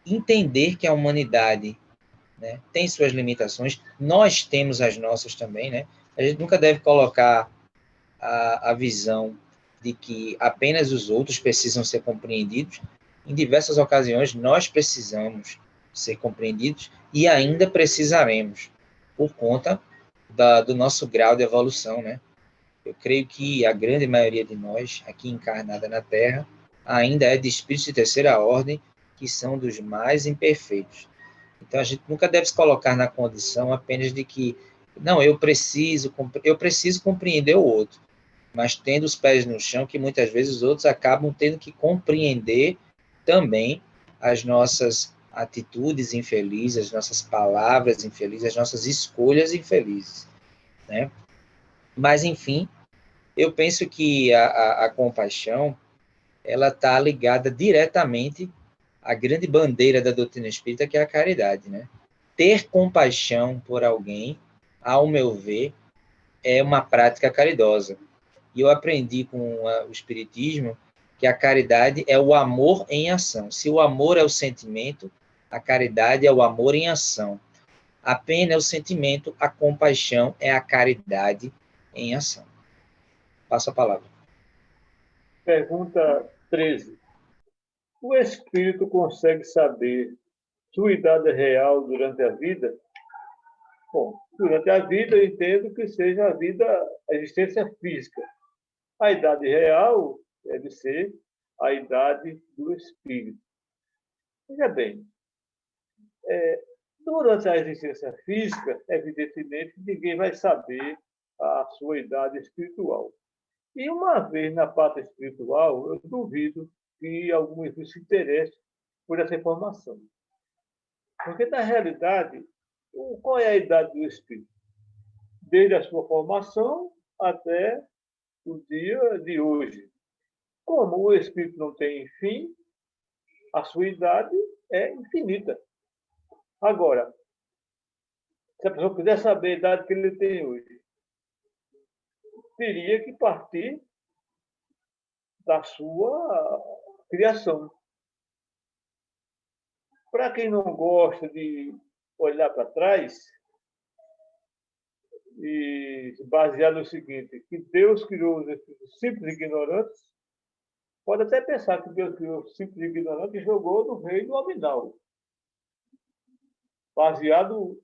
entender que a humanidade, né, tem suas limitações, nós temos as nossas também, né? A gente nunca deve colocar a visão de que apenas os outros precisam ser compreendidos. Em diversas ocasiões, nós precisamos ser compreendidos e ainda precisaremos, por conta do nosso grau de evolução, né? Eu creio que a grande maioria de nós, aqui encarnada na Terra, ainda é de espíritos de terceira ordem, que são dos mais imperfeitos. Então, a gente nunca deve se colocar na condição apenas de que, não, eu preciso compreender o outro, mas tendo os pés no chão, que muitas vezes os outros acabam tendo que compreender também as nossas atitudes infelizes, as nossas palavras infelizes, as nossas escolhas infelizes, né? Mas, enfim, eu penso que a compaixão, ela está ligada diretamente à grande bandeira da doutrina espírita, que é a caridade, né? Ter compaixão por alguém, ao meu ver, é uma prática caridosa. E eu aprendi com o Espiritismo que a caridade é o amor em ação. Se o amor é o sentimento, a caridade é o amor em ação. A pena é o sentimento, a compaixão é a caridade em ação. Passo a palavra. Pergunta 13. O espírito consegue saber sua idade real durante a vida? Bom, durante a vida eu entendo que seja a existência física. A idade real deve ser a idade do espírito. Veja bem, durante a existência física, evidentemente, ninguém vai saber a sua idade espiritual. E uma vez na parte espiritual, eu duvido que algum se interesse por essa informação. Porque, na realidade, qual é a idade do espírito? Desde a sua formação até o dia de hoje. Como o espírito não tem fim, a sua idade é infinita. Agora, se a pessoa quiser saber a idade que ele tem hoje, teria que partir da sua criação. Para quem não gosta de olhar para trás e se basear no seguinte, que Deus criou os espíritos simples e ignorantes, pode até pensar que Deus criou os simples e ignorantes e jogou no reino nominal, baseado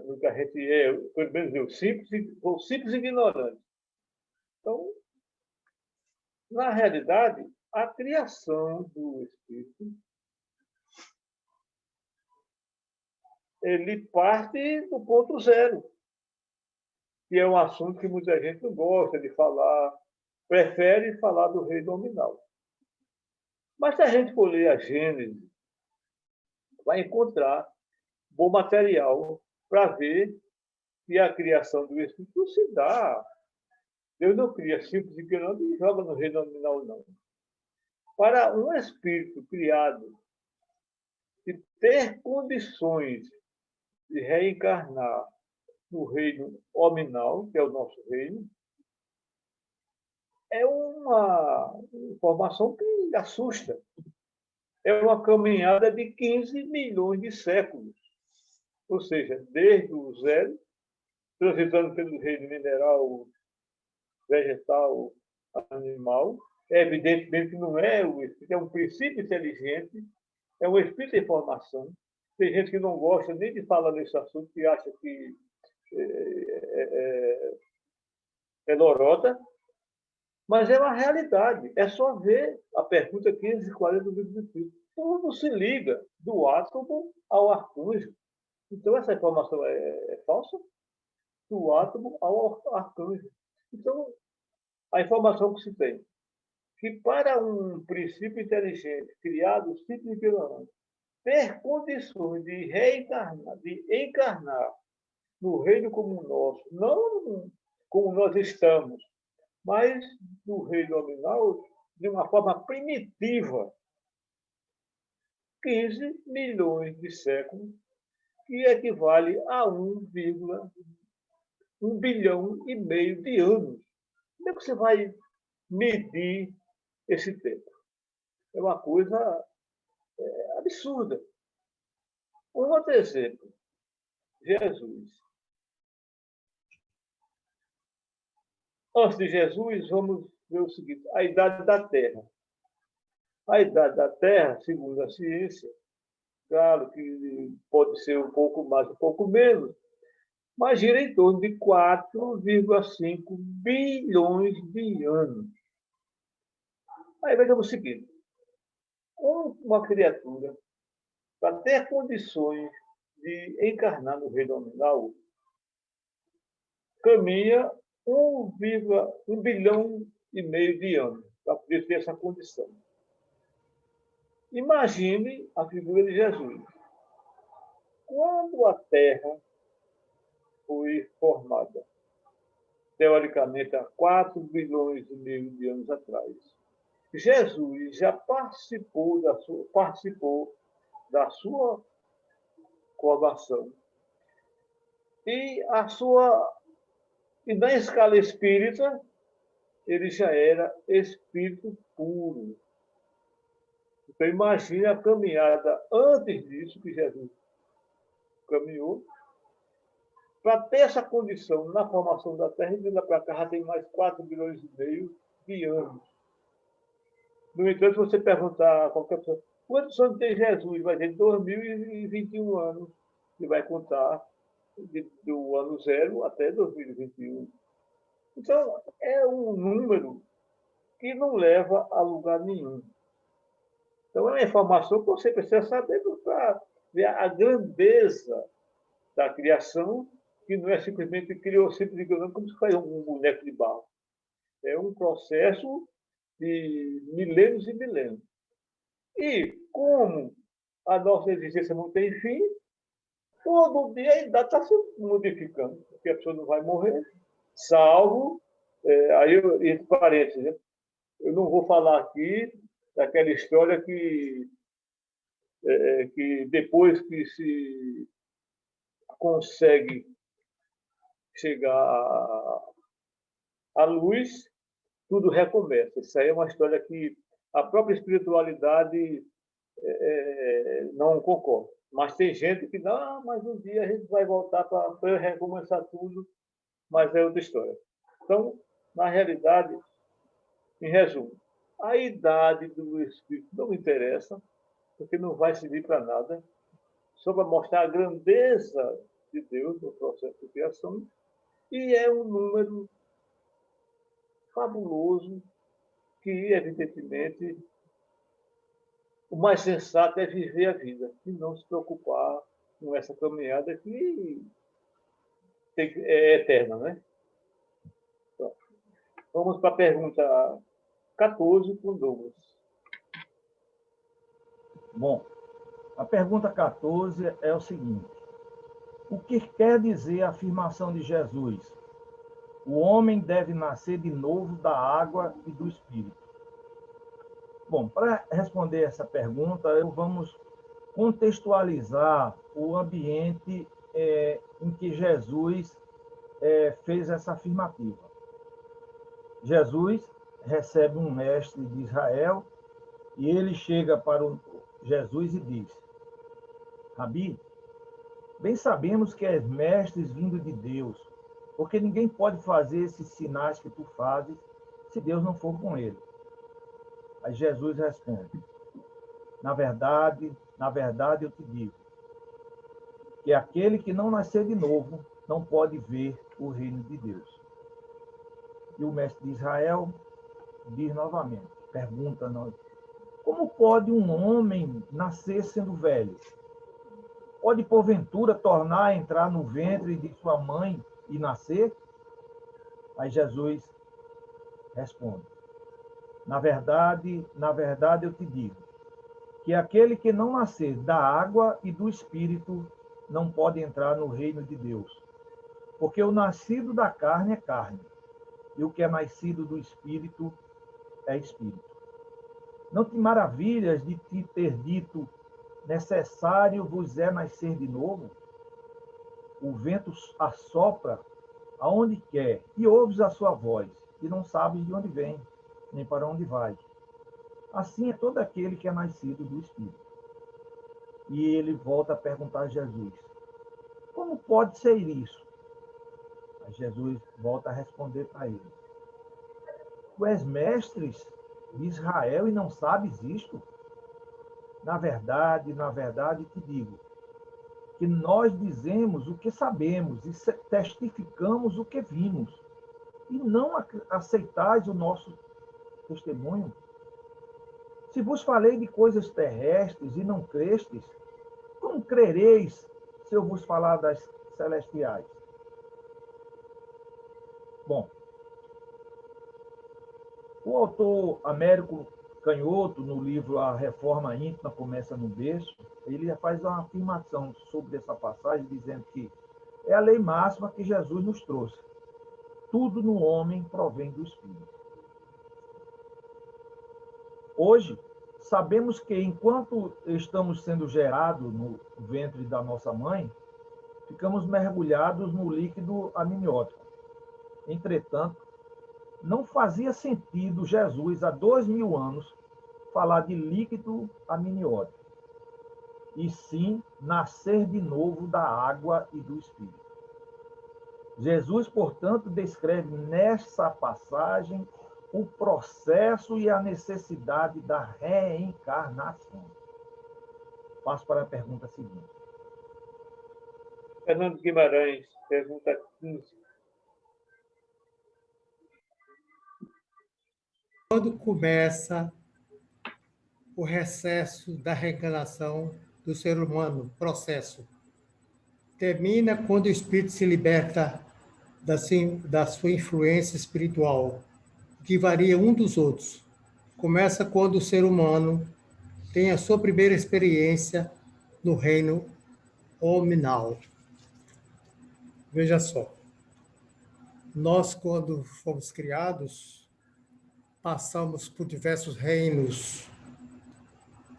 no que a gente é, pelo menos eu, simples e ignorante. Então, na realidade, a criação do espírito, ele parte do ponto zero, que é um assunto que muita gente não gosta de falar, prefere falar do reino nominal. Mas se a gente for ler a Gênesis, vai encontrar bom material para ver que a criação do espírito se dá. Deus não cria simples e ignorante e joga no reino nominal, não. Para um espírito criado e ter condições de reencarnar no reino nominal, que é o nosso reino, é uma informação que assusta. É uma caminhada de 15 milhões de séculos. Ou seja, desde o zero, transitando pelo reino mineral, vegetal, animal. Evidentemente não é o espírito, é um princípio inteligente, é um espírito de informação. Tem gente que não gosta nem de falar nesse assunto, que acha que é lorota, Mas é uma realidade. É só ver a pergunta 540 do livro de Espírito. Tudo se liga, do átomo ao arcanjo. Então, essa informação é falsa? Do átomo ao arcanjo. Então, a informação que se tem, que para um princípio inteligente, criado simplesmente pela mãe, ter condições de reencarnar, de encarnar no reino como nosso, não como nós estamos, mas no reino nominal, de uma forma primitiva, 15 milhões de séculos, que equivale a 1,1 bilhão e meio de anos. Como é que você vai medir esse tempo? É uma coisa absurda. Um outro exemplo. Jesus. Antes de Jesus, vamos ver o seguinte: a idade da Terra. A idade da Terra, segundo a ciência, claro que pode ser um pouco mais, um pouco menos, mas gira em torno de 4,5 bilhões de anos. Aí vejamos o seguinte: uma criatura, para ter condições de encarnar no reino nominal, caminha 1,1 bilhão e meio de anos para poder ter essa condição. Imagine a figura de Jesus. Quando a Terra foi formada, teoricamente há 4 bilhões e meio de anos atrás, Jesus já participou da sua formação. E na escala espírita, ele já era espírito puro. Então, imagine a caminhada antes disso que Jesus caminhou, para ter essa condição na formação da Terra, e de lá para cá já tem mais 4 bilhões e meio de anos. No entanto, se você perguntar a qualquer pessoa, quantos anos tem Jesus? Vai dizer 2021 anos, e vai contar do ano 0 até 2021. Então, é um número que não leva a lugar nenhum. Então, é uma informação que você precisa saber para ver a grandeza da criação, que não é simplesmente criou simplesmente como se faz um boneco de barro. É um processo de milênios e milênios. E como a nossa existência não tem fim, todo dia ainda está se modificando, porque a pessoa não vai morrer, salvo, aí, entre parênteses, né? Eu não vou falar aqui daquela história que depois que se consegue chegar à luz, tudo recomeça. Isso aí é uma história que a própria espiritualidade não concorda. Mas tem gente que, não, mas um dia a gente vai voltar para recomeçar tudo, mas é outra história. Então, na realidade, em resumo, a idade do espírito não me interessa, porque não vai servir para nada, só para mostrar a grandeza de Deus no processo de criação, e é um número fabuloso que, evidentemente, o mais sensato é viver a vida e não se preocupar com essa caminhada que é eterna, né? Então, vamos para a pergunta 14 com Douglas. Bom, a pergunta 14 é o seguinte: o que quer dizer a afirmação de Jesus? O homem deve nascer de novo da água e do Espírito. Bom, para responder essa pergunta, vamos contextualizar o ambiente em que Jesus fez essa afirmativa. Jesus recebe um mestre de Israel e ele chega para Jesus e diz: Rabi, bem sabemos que és mestre vindo de Deus, porque ninguém pode fazer esses sinais que tu fazes se Deus não for com ele. Aí Jesus responde: na verdade eu te digo, que aquele que não nascer de novo não pode ver o reino de Deus. E o mestre de Israel diz novamente, pergunta nós, como pode um homem nascer sendo velho? Pode, porventura, tornar a entrar no ventre de sua mãe e nascer? Aí Jesus responde, na verdade eu te digo, que aquele que não nascer da água e do Espírito não pode entrar no reino de Deus. Porque o nascido da carne é carne, e o que é nascido do Espírito é Espírito. Não te maravilhas de te ter dito, necessário vos é nascer de novo? O vento assopra aonde quer, e ouves a sua voz, e não sabes de onde vem, nem para onde vai. Assim é todo aquele que é nascido do Espírito. E ele volta a perguntar a Jesus, como pode ser isso? Aí Jesus volta a responder para ele, tu és mestre de Israel e não sabes isto? Na verdade, te digo, que nós dizemos o que sabemos e testificamos o que vimos, e não aceitais o nosso testemunho. Se vos falei de coisas terrestres e não crestes, como crereis se eu vos falar das celestiais? Bom, o autor Américo Canhoto, no livro A Reforma Íntima Começa no Berço, ele faz uma afirmação sobre essa passagem, dizendo que é a lei máxima que Jesus nos trouxe. Tudo no homem provém do Espírito. Hoje, sabemos que enquanto estamos sendo gerados no ventre da nossa mãe, ficamos mergulhados no líquido amniótico. Entretanto, não fazia sentido Jesus, há 2000 anos, falar de líquido amniótico, e sim nascer de novo da água e do Espírito. Jesus, portanto, descreve nessa passagem o processo e a necessidade da reencarnação. Passo para a pergunta seguinte. Fernando Guimarães, pergunta 15. Quando começa o recesso da reencarnação do ser humano, processo? Termina quando o espírito se liberta da sua influência espiritual, que varia um dos outros. Começa quando o ser humano tem a sua primeira experiência no reino hominal. Veja só, nós, quando fomos criados, passamos por diversos reinos.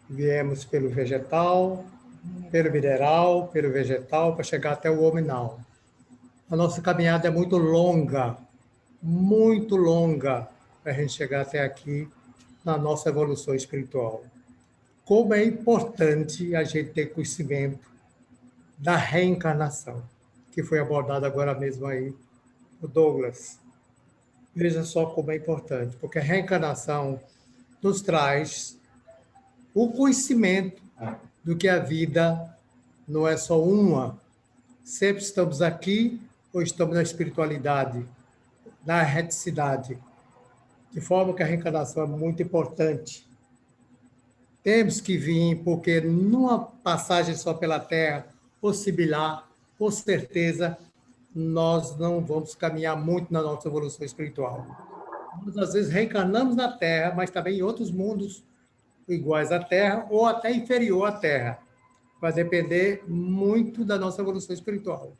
Viemos pelo vegetal, pelo mineral, pelo vegetal, para chegar até o hominal. A nossa caminhada é muito longa para a gente chegar até aqui na nossa evolução espiritual. Como é importante a gente ter conhecimento da reencarnação, que foi abordado agora mesmo aí, o Douglas. Veja só como é importante, porque a reencarnação nos traz o conhecimento do que a vida não é só uma. Sempre estamos aqui ou estamos na espiritualidade, na reticidade, de forma que a reencarnação é muito importante. Temos que vir, porque numa passagem só pela Terra, ou similar, com certeza, nós não vamos caminhar muito na nossa evolução espiritual. Nós, às vezes, reencarnamos na Terra, mas também em outros mundos iguais à Terra, ou até inferior à Terra. Vai depender muito da nossa evolução espiritual.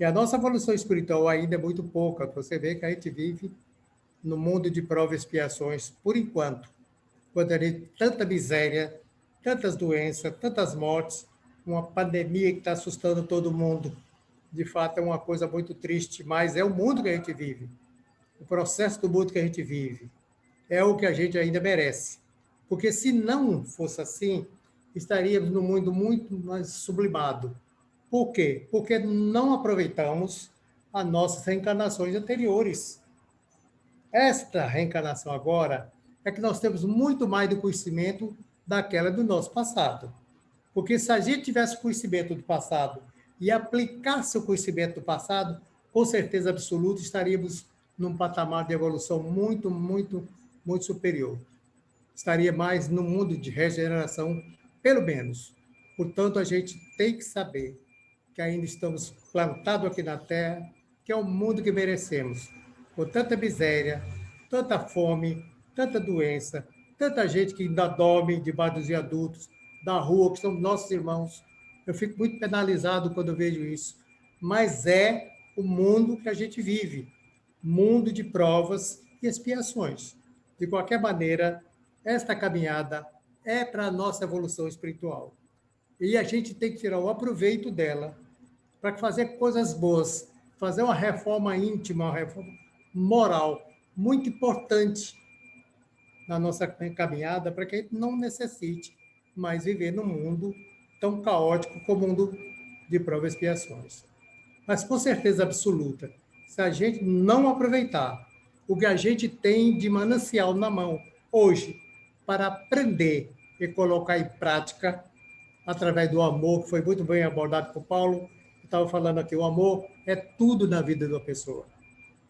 E a nossa evolução espiritual ainda é muito pouca. Você vê que a gente vive no mundo de provas e expiações, por enquanto. Quando tem tanta miséria, tantas doenças, tantas mortes, uma pandemia que está assustando todo mundo. De fato, é uma coisa muito triste, mas é o mundo que a gente vive. O processo do mundo que a gente vive é o que a gente ainda merece. Porque se não fosse assim, estaríamos num mundo muito mais sublimado. Por quê? Porque não aproveitamos as nossas reencarnações anteriores. Esta reencarnação agora é que nós temos muito mais do conhecimento daquela do nosso passado. Porque se a gente tivesse conhecimento do passado e aplicasse o conhecimento do passado, com certeza absoluta estaríamos num patamar de evolução muito, muito muito superior. Estaria mais no mundo de regeneração, pelo menos. Portanto, a gente tem que saber que ainda estamos plantados aqui na Terra, que é o mundo que merecemos, com tanta miséria, tanta fome, tanta doença, tanta gente que ainda dorme debaixo dos viadutos, da rua, que são nossos irmãos. Eu fico muito penalizado quando eu vejo isso. Mas é o mundo que a gente vive, mundo de provas e expiações. De qualquer maneira, esta caminhada é para a nossa evolução espiritual. E a gente tem que tirar o aproveito dela para fazer coisas boas, fazer uma reforma íntima, uma reforma moral, muito importante na nossa caminhada, para que a gente não necessite mais viver num mundo tão caótico como o mundo de provas e expiações. Mas, com certeza absoluta, se a gente não aproveitar o que a gente tem de manancial na mão hoje para aprender e colocar em prática através do amor, que foi muito bem abordado por Paulo, estava falando aqui, o amor é tudo na vida de uma pessoa.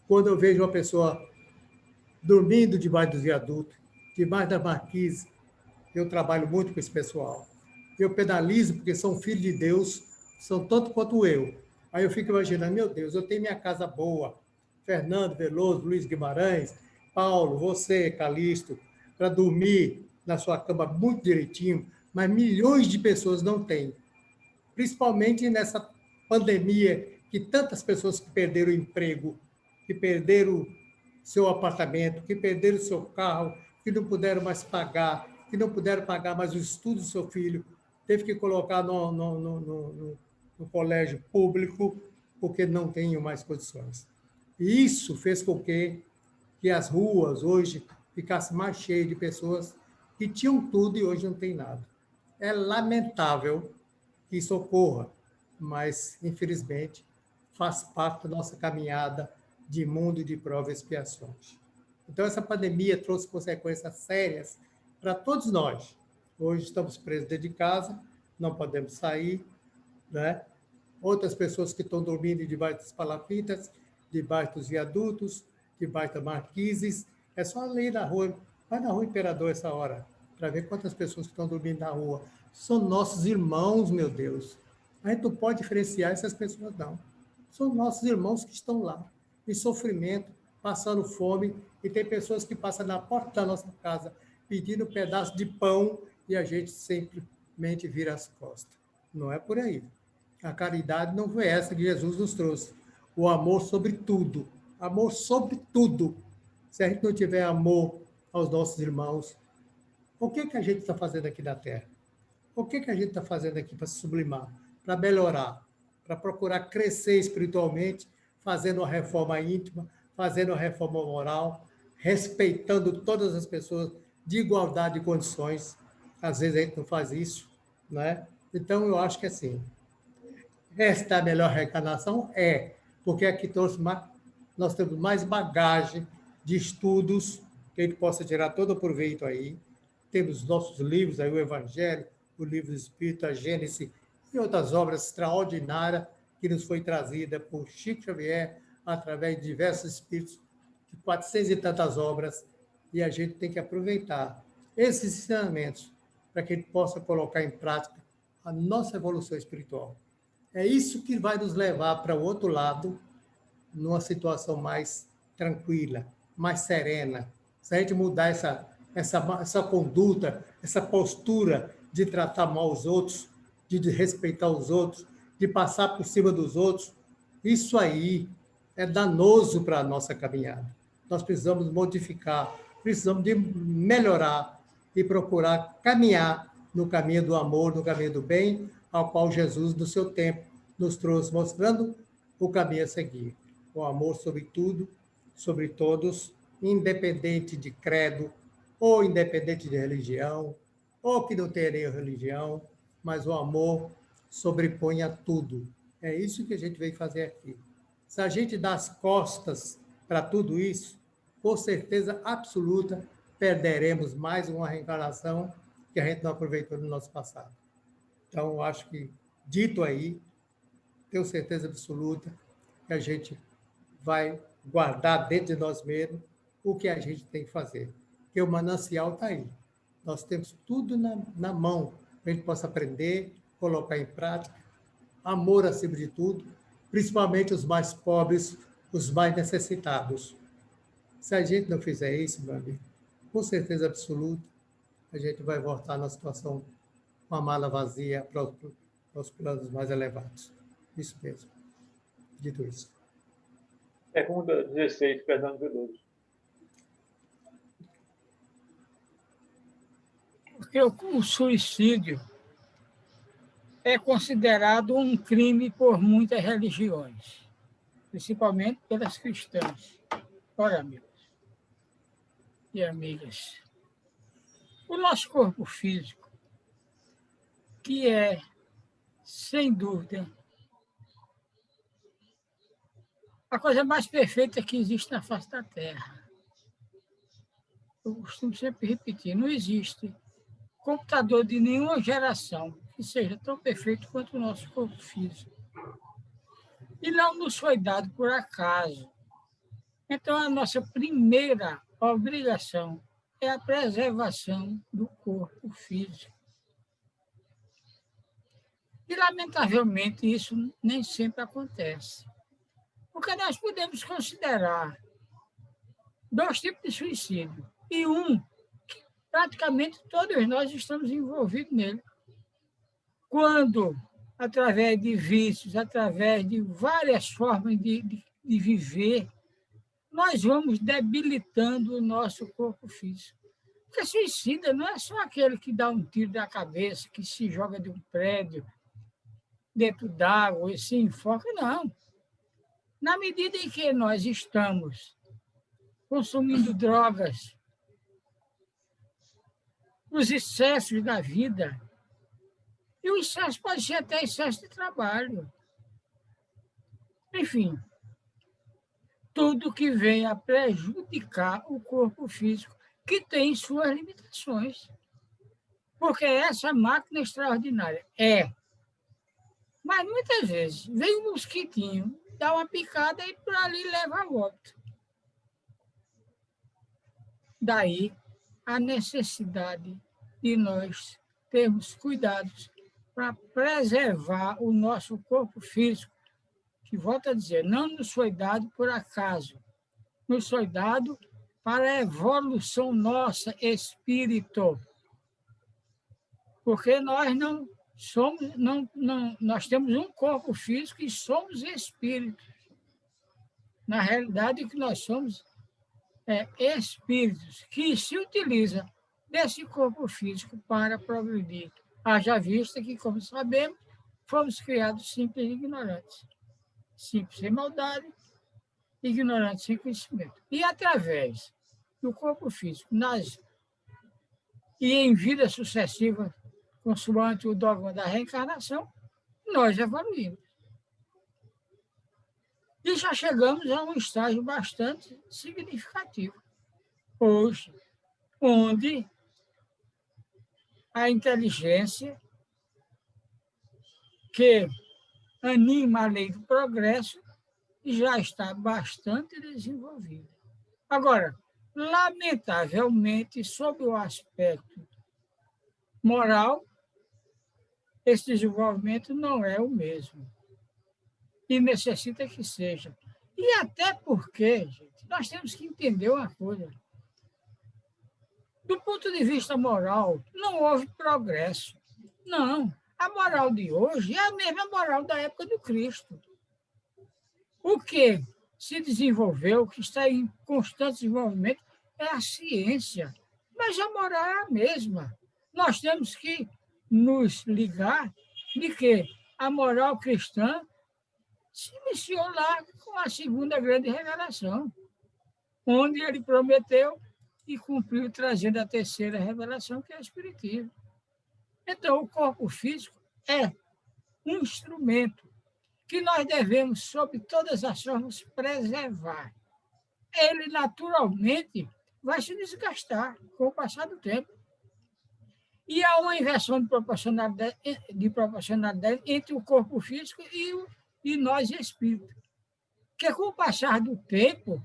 Quando eu vejo uma pessoa dormindo debaixo dos viadutos, debaixo da marquise, eu trabalho muito com esse pessoal. Eu penalizo porque são filhos de Deus, são tanto quanto eu. Aí eu fico imaginando, meu Deus, eu tenho minha casa boa, Fernando Veloso, Luiz Guimarães, Paulo, você, Calixto, para dormir na sua cama muito direitinho, mas milhões de pessoas não têm. Principalmente nessa pandemia, que tantas pessoas que perderam o emprego, que perderam seu apartamento, que perderam seu carro, que não puderam mais pagar, que não puderam pagar mais o estudo do seu filho, teve que colocar no colégio público, porque não tem mais condições. E isso fez com que as ruas hoje ficassem mais cheias de pessoas que tinham tudo e hoje não tem nada. É lamentável que isso ocorra, mas, infelizmente, faz parte da nossa caminhada de mundo de provas e expiações. Então, essa pandemia trouxe consequências sérias para todos nós. Hoje estamos presos dentro de casa, não podemos sair, né? Outras pessoas que estão dormindo debaixo das palafitas, debaixo dos viadutos, debaixo das marquises. É só ler na rua, vai na rua Imperador essa hora, para ver quantas pessoas que estão dormindo na rua. São nossos irmãos, meu Deus. A gente não pode diferenciar essas pessoas, não. São nossos irmãos que estão lá, em sofrimento, passando fome, e tem pessoas que passam na porta da nossa casa pedindo um pedaço de pão e a gente simplesmente vira as costas. Não é por aí. A caridade não foi essa que Jesus nos trouxe. O amor sobre tudo. Amor sobre tudo. Se a gente não tiver amor aos nossos irmãos, o que a gente está fazendo aqui na Terra? O que a gente está fazendo aqui para se sublimar, para melhorar, para procurar crescer espiritualmente, fazendo uma reforma íntima, fazendo uma reforma moral, respeitando todas as pessoas de igualdade de condições? Às vezes a gente não faz isso, né? Então, eu acho que assim, esta é a melhor reencarnação? É, porque aqui nós temos mais bagagem de estudos que a gente possa tirar todo o proveito aí. Temos nossos livros aí, o Evangelho, o Livro do Espírito, a Gênese e outras obras extraordinárias que nos foi trazida por Chico Xavier através de diversos espíritos, de 400 e tantas obras, e a gente tem que aproveitar esses ensinamentos para que a gente possa colocar em prática a nossa evolução espiritual. É isso que vai nos levar para o outro lado, numa situação mais tranquila, mais serena. Se a gente mudar essa conduta, essa postura de tratar mal os outros, de desrespeitar os outros, de passar por cima dos outros, isso aí é danoso para a nossa caminhada. Nós precisamos modificar, precisamos de melhorar e procurar caminhar no caminho do amor, no caminho do bem, ao qual Jesus, no seu tempo, nos trouxe, mostrando o caminho a seguir. O amor sobre tudo, sobre todos, independente de credo, ou independente de religião, ou que não tenha nem religião, mas o amor sobrepõe a tudo. É isso que a gente veio fazer aqui. Se a gente dá as costas para tudo isso, com certeza absoluta, perderemos mais uma reencarnação que a gente não aproveitou no nosso passado. Então, eu acho que, dito aí, tenho certeza absoluta que a gente vai guardar dentro de nós mesmos o que a gente tem que fazer. que o manancial está aí. Nós temos tudo na mão, para a gente possa aprender, colocar em prática, amor acima de tudo, principalmente os mais pobres, os mais necessitados. Se a gente não fizer isso, meu amigo, com certeza absoluta, a gente vai voltar na situação com a mala vazia para os planos mais elevados. Isso mesmo. Dito isso. Pergunta 16, Fernando Veloso. Porque o suicídio é considerado um crime por muitas religiões, principalmente pelas cristãs. Ora, amigos e amigas, o nosso corpo físico, que é, sem dúvida, a coisa mais perfeita que existe na face da Terra. Eu costumo sempre repetir, não existe computador de nenhuma geração que seja tão perfeito quanto o nosso corpo físico. E não nos foi dado por acaso. Então, a nossa primeira obrigação é a preservação do corpo físico. E, lamentavelmente, isso nem sempre acontece. Porque nós podemos considerar 2 tipos de suicídio. E que praticamente todos nós estamos envolvidos nele. Quando, através de vícios, através de várias formas de viver, nós vamos debilitando o nosso corpo físico. Porque suicida não é só aquele que dá um tiro na cabeça, que se joga de um prédio dentro d'água e se enfoca, não. Na medida em que nós estamos consumindo drogas, os excessos da vida, e o excesso pode ser até excesso de trabalho. Enfim, tudo que vem a prejudicar o corpo físico, que tem suas limitações. Porque essa máquina extraordinária é. Mas muitas vezes vem um mosquitinho, dá uma picada e por ali leva a volta. Daí a necessidade de nós termos cuidados para preservar o nosso corpo físico, que, volto a dizer, não nos foi dado por acaso, nos foi dado para a evolução nossa, espírito. Porque nós não somos, nós temos um corpo físico e somos espíritos. Na realidade, o que nós somos é espíritos que se utilizam desse corpo físico para progredir. Haja vista que, como sabemos, fomos criados simples e ignorantes. Simples sem maldade, ignorantes sem conhecimento. E através do corpo físico, e em vidas sucessivas, consoante o dogma da reencarnação, nós evoluímos. E já chegamos a um estágio bastante significativo. Hoje, onde a inteligência que anima a lei do progresso já está bastante desenvolvida. Agora, lamentavelmente, sob o aspecto moral, esse desenvolvimento não é o mesmo. E necessita que seja. E até porque, gente, nós temos que entender uma coisa. Do ponto de vista moral, não houve progresso. Não. A moral de hoje é a mesma moral da época do Cristo. O que se desenvolveu, o que está em constante desenvolvimento, é a ciência. Mas a moral é a mesma. Nós temos que nos ligar de que a moral cristã se iniciou lá com a segunda grande revelação, onde ele prometeu e cumpriu, trazendo a terceira revelação, que é o Espiritismo. Então, o corpo físico é um instrumento que nós devemos, sob todas as formas, preservar. Ele, naturalmente, vai se desgastar com o passar do tempo. E há uma inversão de proporcionalidade entre o corpo físico e nós, espíritos. Porque, com o passar do tempo,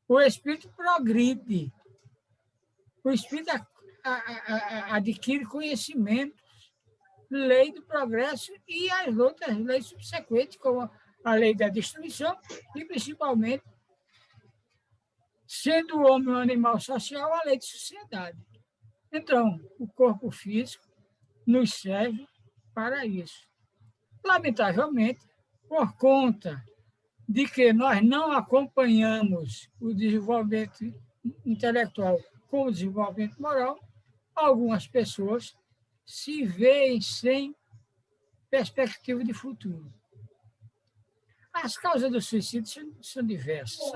o espírito progride, O espírito adquire conhecimentos, lei do progresso e as outras leis subsequentes, como a lei da destruição e, principalmente, sendo o homem um animal social, a lei de sociedade. Então, o corpo físico nos serve para isso. Lamentavelmente, por conta de que nós não acompanhamos o desenvolvimento intelectual com o desenvolvimento moral, algumas pessoas se veem sem perspectiva de futuro. As causas do suicídio são diversas.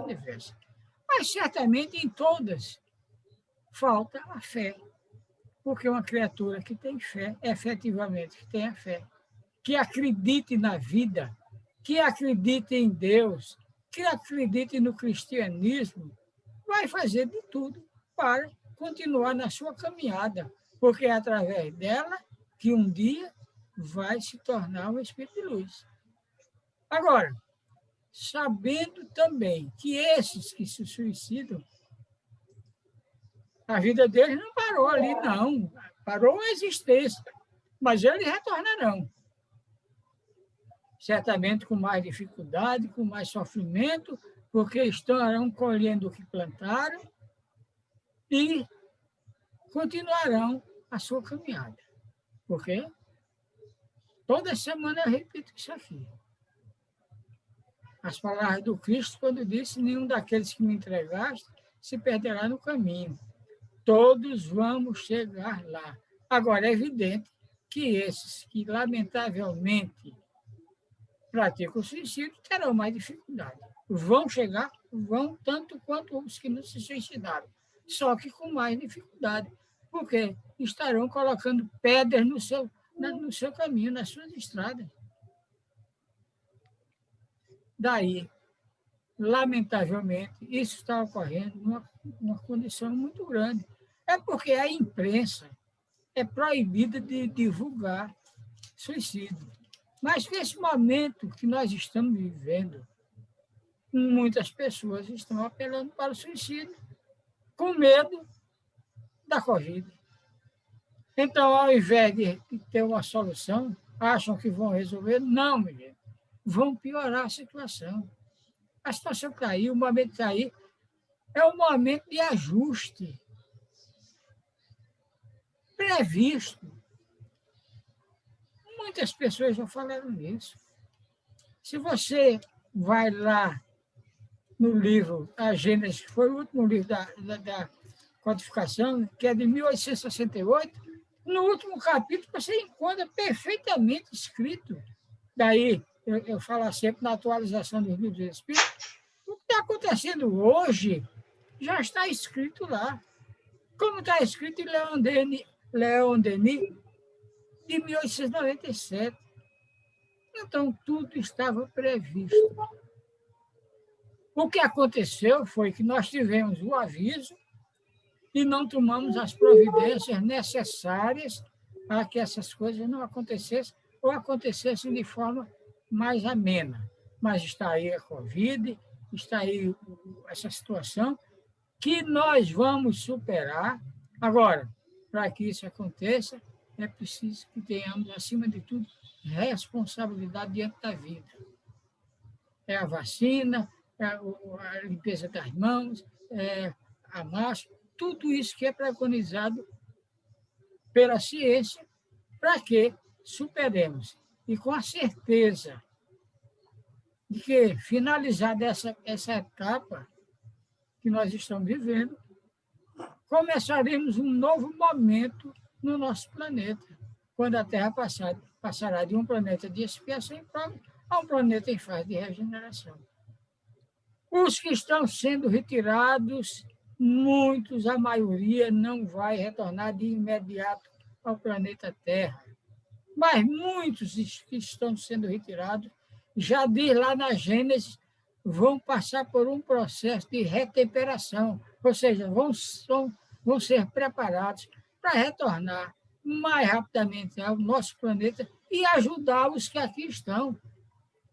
Mas, certamente, em todas, falta a fé. Porque uma criatura que tem fé, efetivamente, que tenha fé, que acredite na vida, que acredite em Deus, que acredite no cristianismo, vai fazer de tudo para continuar na sua caminhada, porque é através dela que um dia vai se tornar um espírito de luz. Agora, sabendo também que esses que se suicidam, a vida deles não parou ali, não. Parou a existência, mas eles retornarão. Certamente com mais dificuldade, com mais sofrimento, porque estarão colhendo o que plantaram e continuarão a sua caminhada. Porque toda semana eu repito isso aqui. As palavras do Cristo, quando disse: nenhum daqueles que me entregaste se perderá no caminho. Todos vamos chegar lá. Agora, é evidente que esses que, lamentavelmente, praticam o suicídio terão mais dificuldade. Vão chegar, vão tanto quanto os que não se suicidaram, só que com mais dificuldade, porque estarão colocando pedras no seu caminho, nas suas estradas. Daí, lamentavelmente, isso está ocorrendo numa condição muito grande. É porque a imprensa é proibida de divulgar suicídio. Mas nesse momento que nós estamos vivendo, muitas pessoas estão apelando para o suicídio com medo da Covid. Então, ao invés de ter uma solução, acham que vão resolver. Não, meu gente, vão piorar a situação. A situação está aí, o momento está aí. É um momento de ajuste previsto. Muitas pessoas já falaram nisso. Se você vai lá no livro A Gênesis, que foi o último livro da codificação, que é de 1868, no último capítulo você encontra perfeitamente escrito. Daí, eu falo sempre na atualização dos livros do Espírito, o que está acontecendo hoje já está escrito lá. Como está escrito em Leon Denis, de 1897. Então, tudo estava previsto. O que aconteceu foi que nós tivemos o aviso e não tomamos as providências necessárias para que essas coisas não acontecessem ou acontecessem de forma mais amena. Mas está aí a Covid, está aí essa situação que nós vamos superar. Agora, para que isso aconteça, é preciso que tenhamos, acima de tudo, responsabilidade diante da vida. É a vacina, é a limpeza das mãos, é a máscara, tudo isso que é preconizado pela ciência para que superemos. E com a certeza de que, finalizada essa etapa que nós estamos vivendo, começaremos um novo momento no nosso planeta, quando a Terra passará de um planeta de expiação e prova a um planeta em fase de regeneração. Os que estão sendo retirados, muitos, a maioria, não vai retornar de imediato ao planeta Terra. Mas muitos que estão sendo retirados, já diz lá na Gênesis, vão passar por um processo de retemperação, ou seja, vão ser preparados para retornar mais rapidamente ao nosso planeta e ajudar os que aqui estão.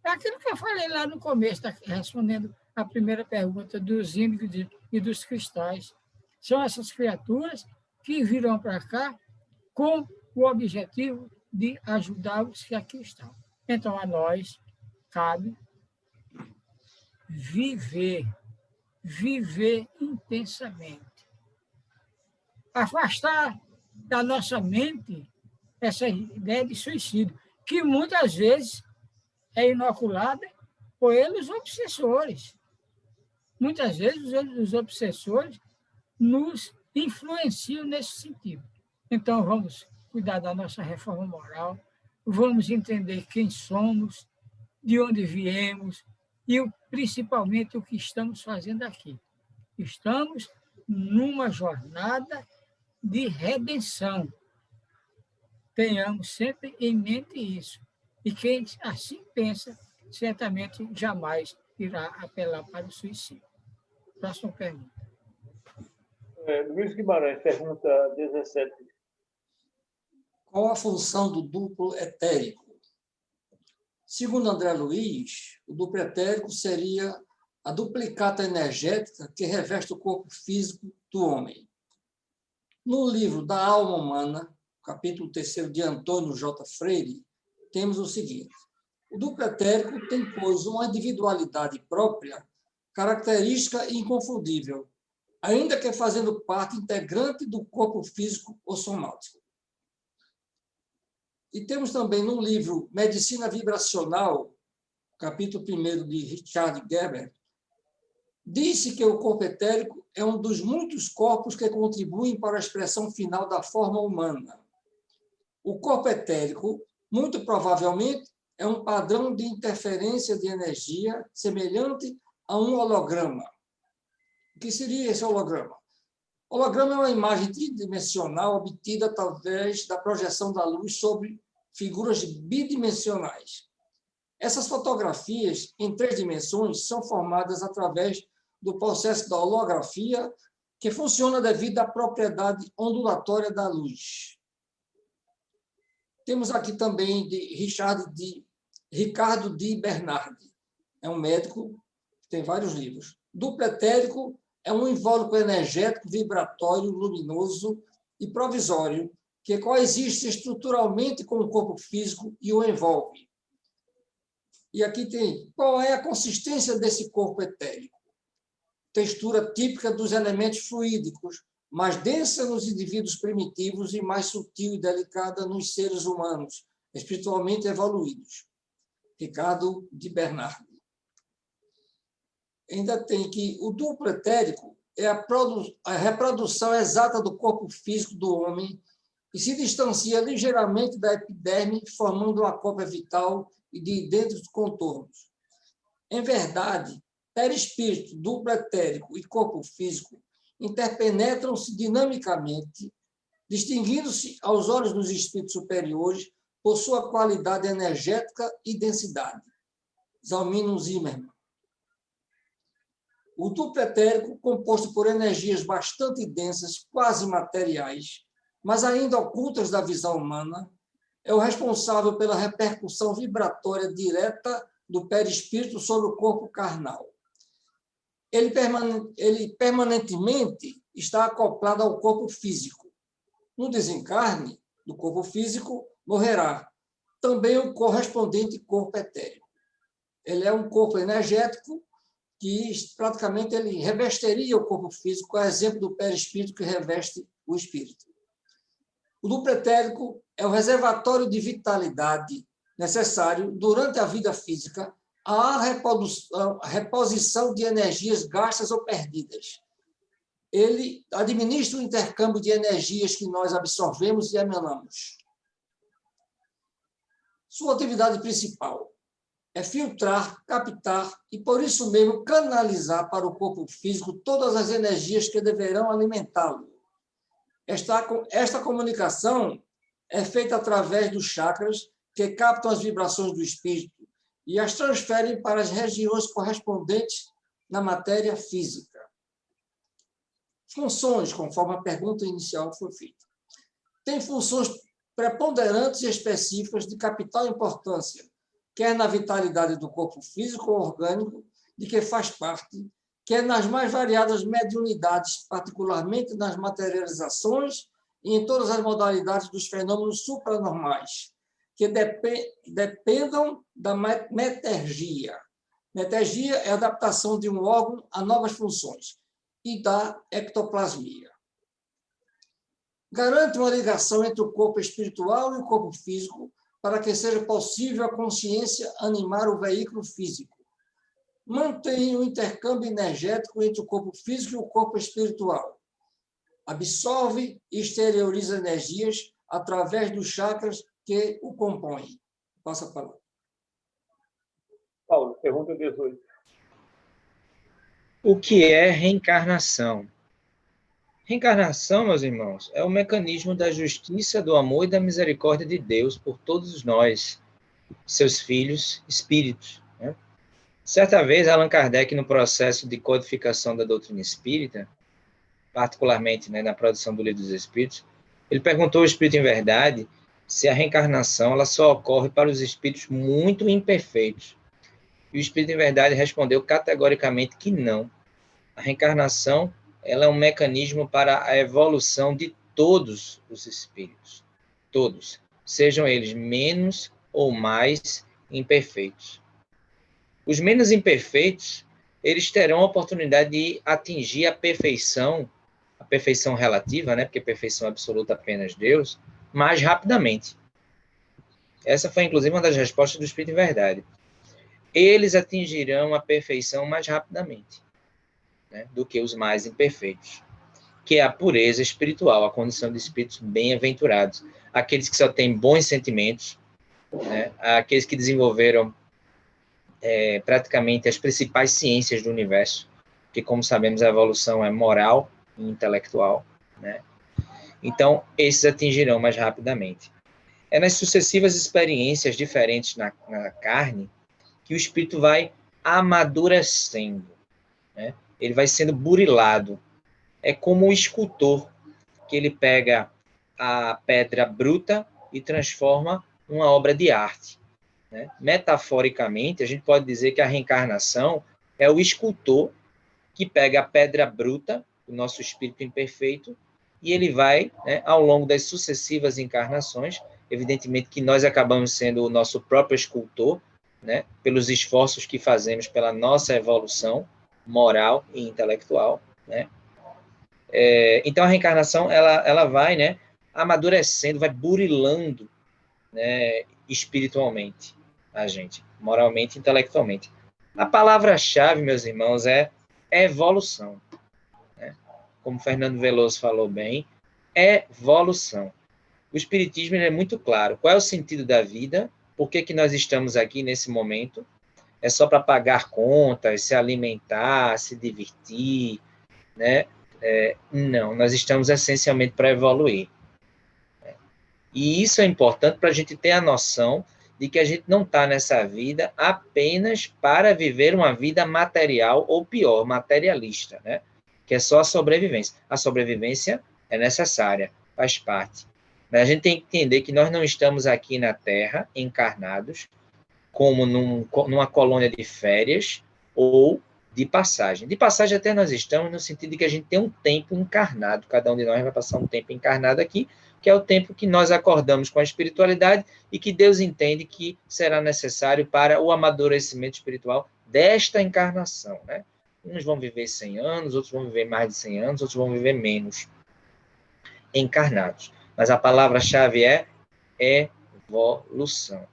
É aquilo que eu falei lá no começo, respondendo a primeira pergunta dos índicos e dos cristais. São essas criaturas que virão para cá com o objetivo de ajudar os que aqui estão. Então, a nós cabe viver intensamente. Afastar da nossa mente essa ideia de suicídio, que muitas vezes é inoculada pelos obsessores. Muitas vezes os obsessores nos influenciam nesse sentido. Então, vamos cuidar da nossa reforma moral, vamos entender quem somos, de onde viemos e, principalmente, o que estamos fazendo aqui. Estamos numa jornada de redenção. Tenhamos sempre em mente isso. E quem assim pensa, certamente jamais irá apelar para o suicídio. Próxima pergunta. Luiz Guimarães, pergunta 17. Qual a função do duplo etérico? Segundo André Luiz, o duplo etérico seria a duplicata energética que reveste o corpo físico do homem. No livro Da Alma Humana, capítulo 3 de Antônio J. Freire, temos o seguinte: o duplo etérico tem, pois, uma individualidade própria, característica e inconfundível, ainda que fazendo parte integrante do corpo físico ou somático. E temos também no livro Medicina Vibracional, capítulo 1 de Richard Geber, disse que o corpo etérico é um dos muitos corpos que contribuem para a expressão final da forma humana. O corpo etérico, muito provavelmente, é um padrão de interferência de energia semelhante a um holograma. O que seria esse holograma? Holograma é uma imagem tridimensional obtida através da projeção da luz sobre figuras bidimensionais. Essas fotografias em 3 dimensões são formadas através do processo da holografia, que funciona devido à propriedade ondulatória da luz. Temos aqui também de Ricardo D. Bernardi. É um médico, tem vários livros. Duplo etérico é um invólucro energético, vibratório, luminoso e provisório que coexiste estruturalmente com o corpo físico e o envolve. E aqui tem qual é a consistência desse corpo etérico. Textura típica dos elementos fluídicos, mais densa nos indivíduos primitivos e mais sutil e delicada nos seres humanos, espiritualmente evoluídos. Ricardo de Bernardi. Ainda tem que o duplo etérico é a reprodução exata do corpo físico do homem e se distancia ligeiramente da epiderme, formando uma cópia vital e de idênticos contornos. Em verdade, perispírito, duplo etérico e corpo físico interpenetram-se dinamicamente, distinguindo-se aos olhos dos espíritos superiores por sua qualidade energética e densidade. Zalmino Zimmermann. O duplo etérico, composto por energias bastante densas, quase materiais, mas ainda ocultas da visão humana, é o responsável pela repercussão vibratória direta do perispírito sobre o corpo carnal. Ele permanentemente está acoplado ao corpo físico. No desencarne do corpo físico, morrerá também o correspondente corpo etérico. Ele é um corpo energético que praticamente ele revestiria o corpo físico, a exemplo do perispírito que reveste o espírito. O duplo etérico é o reservatório de vitalidade necessário durante a vida física à reposição de energias gastas ou perdidas. Ele administra o intercâmbio de energias que nós absorvemos e emanamos. Sua atividade principal é filtrar, captar e, por isso mesmo, canalizar para o corpo físico todas as energias que deverão alimentá-lo. Esta comunicação é feita através dos chakras, que captam as vibrações do espírito e as transferem para as regiões correspondentes na matéria física. Funções, conforme a pergunta inicial foi feita. Tem funções preponderantes e específicas de capital importância, quer na vitalidade do corpo físico ou orgânico, de que faz parte, que é nas mais variadas mediunidades, particularmente nas materializações e em todas as modalidades dos fenômenos supranormais, que dependam da metergia. Metergia é a adaptação de um órgão a novas funções, e da ectoplasmia. Garante uma ligação entre o corpo espiritual e o corpo físico para que seja possível a consciência animar o veículo físico. Mantém o intercâmbio energético entre o corpo físico e o corpo espiritual. Absorve e exterioriza energias através dos chakras que o compõem. Passa a palavra. Paulo, pergunta 18. O que é reencarnação? Reencarnação, meus irmãos, é o mecanismo da justiça, do amor e da misericórdia de Deus por todos nós, seus filhos, espíritos. Né? Certa vez, Allan Kardec, no processo de codificação da doutrina espírita, particularmente, né, na produção do Livro dos Espíritos, ele perguntou ao Espírito em Verdade se a reencarnação ela só ocorre para os espíritos muito imperfeitos. E o Espírito em Verdade respondeu categoricamente que não. A reencarnação ela é um mecanismo para a evolução de todos os espíritos. Todos. Sejam eles menos ou mais imperfeitos. Os menos imperfeitos, eles terão a oportunidade de atingir a perfeição relativa, né? Porque perfeição absoluta apenas Deus, mais rapidamente. Essa foi, inclusive, uma das respostas do Espírito em Verdade. Eles atingirão a perfeição mais rapidamente, né, do que os mais imperfeitos, que é a pureza espiritual, a condição de espíritos bem-aventurados, aqueles que só têm bons sentimentos, né, aqueles que desenvolveram praticamente as principais ciências do universo, que, como sabemos, a evolução é moral e intelectual, né? Então, esses atingirão mais rapidamente. É nas sucessivas experiências diferentes na carne que o espírito vai amadurecendo, né? Ele vai sendo burilado. É como o escultor, que ele pega a pedra bruta e transforma numa obra de arte, né? Metaforicamente, a gente pode dizer que a reencarnação é o escultor que pega a pedra bruta, o nosso espírito imperfeito, e ele vai, né, ao longo das sucessivas encarnações, evidentemente que nós acabamos sendo o nosso próprio escultor, né, pelos esforços que fazemos pela nossa evolução moral e intelectual, né? Então a reencarnação ela vai, né, amadurecendo, vai burilando, né, espiritualmente a gente, moralmente e intelectualmente. A palavra-chave, meus irmãos, é evolução, né? Como Fernando Veloso falou bem, evolução. O espiritismo é muito claro. Qual é o sentido da vida? Por que nós estamos aqui nesse momento? É só para pagar contas, se alimentar, se divertir, né? Não, nós estamos essencialmente para evoluir. E isso é importante para a gente ter a noção de que a gente não está nessa vida apenas para viver uma vida material, ou pior, materialista, né? Que é só a sobrevivência. A sobrevivência é necessária, faz parte. Mas a gente tem que entender que nós não estamos aqui na Terra, encarnados, como numa colônia de férias ou de passagem. De passagem até nós estamos, no sentido de que a gente tem um tempo encarnado, cada um de nós vai passar um tempo encarnado aqui, que é o tempo que nós acordamos com a espiritualidade e que Deus entende que será necessário para o amadurecimento espiritual desta encarnação, né? Uns vão viver 100 anos, outros vão viver mais de 100 anos, outros vão viver menos encarnados. Mas a palavra-chave é evolução.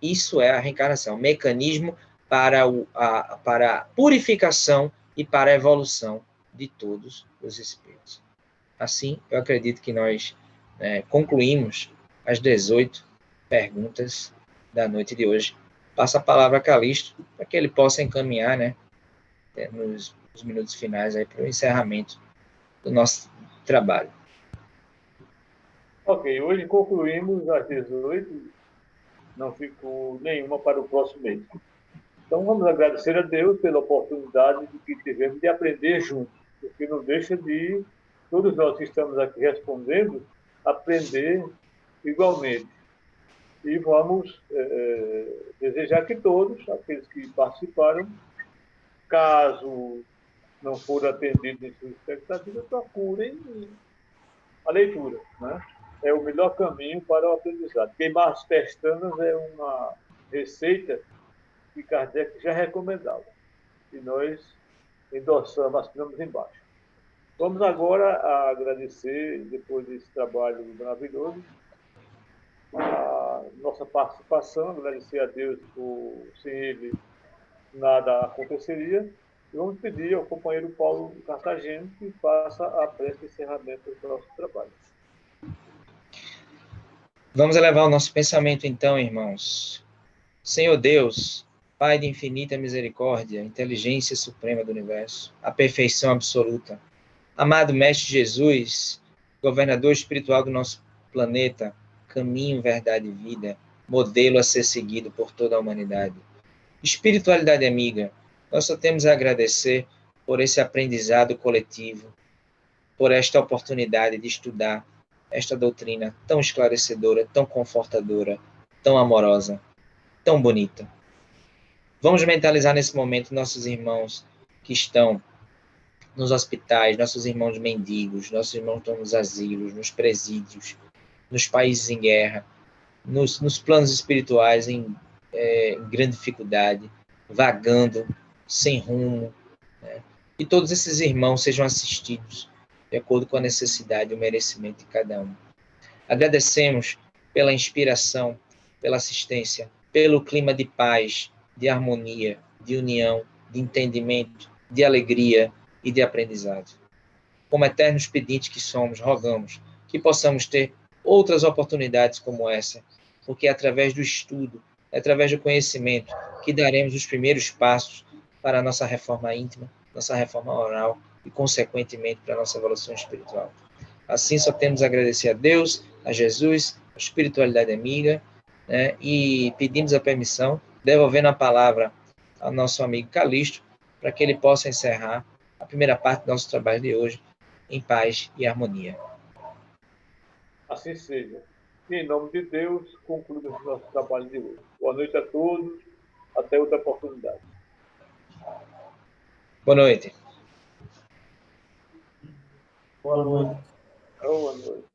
Isso é a reencarnação, um mecanismo para a purificação e para a evolução de todos os espíritos. Assim, eu acredito que nós concluímos as 18 perguntas da noite de hoje. Passo a palavra a Calixto, para que ele possa encaminhar, né, nos minutos finais aí para o encerramento do nosso trabalho. Ok, hoje concluímos às 18, não ficou nenhuma para o próximo mês. Então vamos agradecer a Deus pela oportunidade que tivemos de aprender juntos, porque não deixa de, todos nós que estamos aqui respondendo, aprender igualmente. E vamos desejar que todos, aqueles que participaram, caso não foram atendidos em suas expectativas, procurem a leitura, né? É o melhor caminho para o aprendizado. Queimar as pestanas é uma receita que Kardec já recomendava. E nós endossamos, assinamos embaixo. Vamos agora agradecer, depois desse trabalho maravilhoso, a nossa participação, agradecer a Deus por, sem ele, nada aconteceria. E vamos pedir ao companheiro Paulo Cartagena que faça a prece de encerramento do nosso trabalho. Vamos elevar o nosso pensamento então, irmãos. Senhor Deus, Pai de infinita misericórdia, inteligência suprema do universo, a perfeição absoluta, amado Mestre Jesus, governador espiritual do nosso planeta, caminho, verdade e vida, modelo a ser seguido por toda a humanidade. Espiritualidade amiga, nós só temos a agradecer por esse aprendizado coletivo, por esta oportunidade de estudar esta doutrina tão esclarecedora, tão confortadora, tão amorosa, tão bonita. Vamos mentalizar nesse momento nossos irmãos que estão nos hospitais, nossos irmãos mendigos, nossos irmãos que estão nos asilos, nos presídios, nos países em guerra, nos planos espirituais em grande dificuldade, vagando, sem rumo, né? E todos esses irmãos sejam assistidos de acordo com a necessidade e o merecimento de cada um. Agradecemos pela inspiração, pela assistência, pelo clima de paz, de harmonia, de união, de entendimento, de alegria e de aprendizado. Como eternos pedintes que somos, rogamos que possamos ter outras oportunidades como essa, porque é através do estudo, é através do conhecimento que daremos os primeiros passos para a nossa reforma íntima, nossa reforma oral e, consequentemente, para a nossa evolução espiritual. Assim, só temos a agradecer a Deus, a Jesus, a espiritualidade amiga, né, e pedimos a permissão, devolvendo a palavra ao nosso amigo Calixto, para que ele possa encerrar a primeira parte do nosso trabalho de hoje em paz e harmonia. Assim seja. E, em nome de Deus, concluímos o nosso trabalho de hoje. Boa noite a todos. Até outra oportunidade. Boa noite. Boa noite. Boa noite.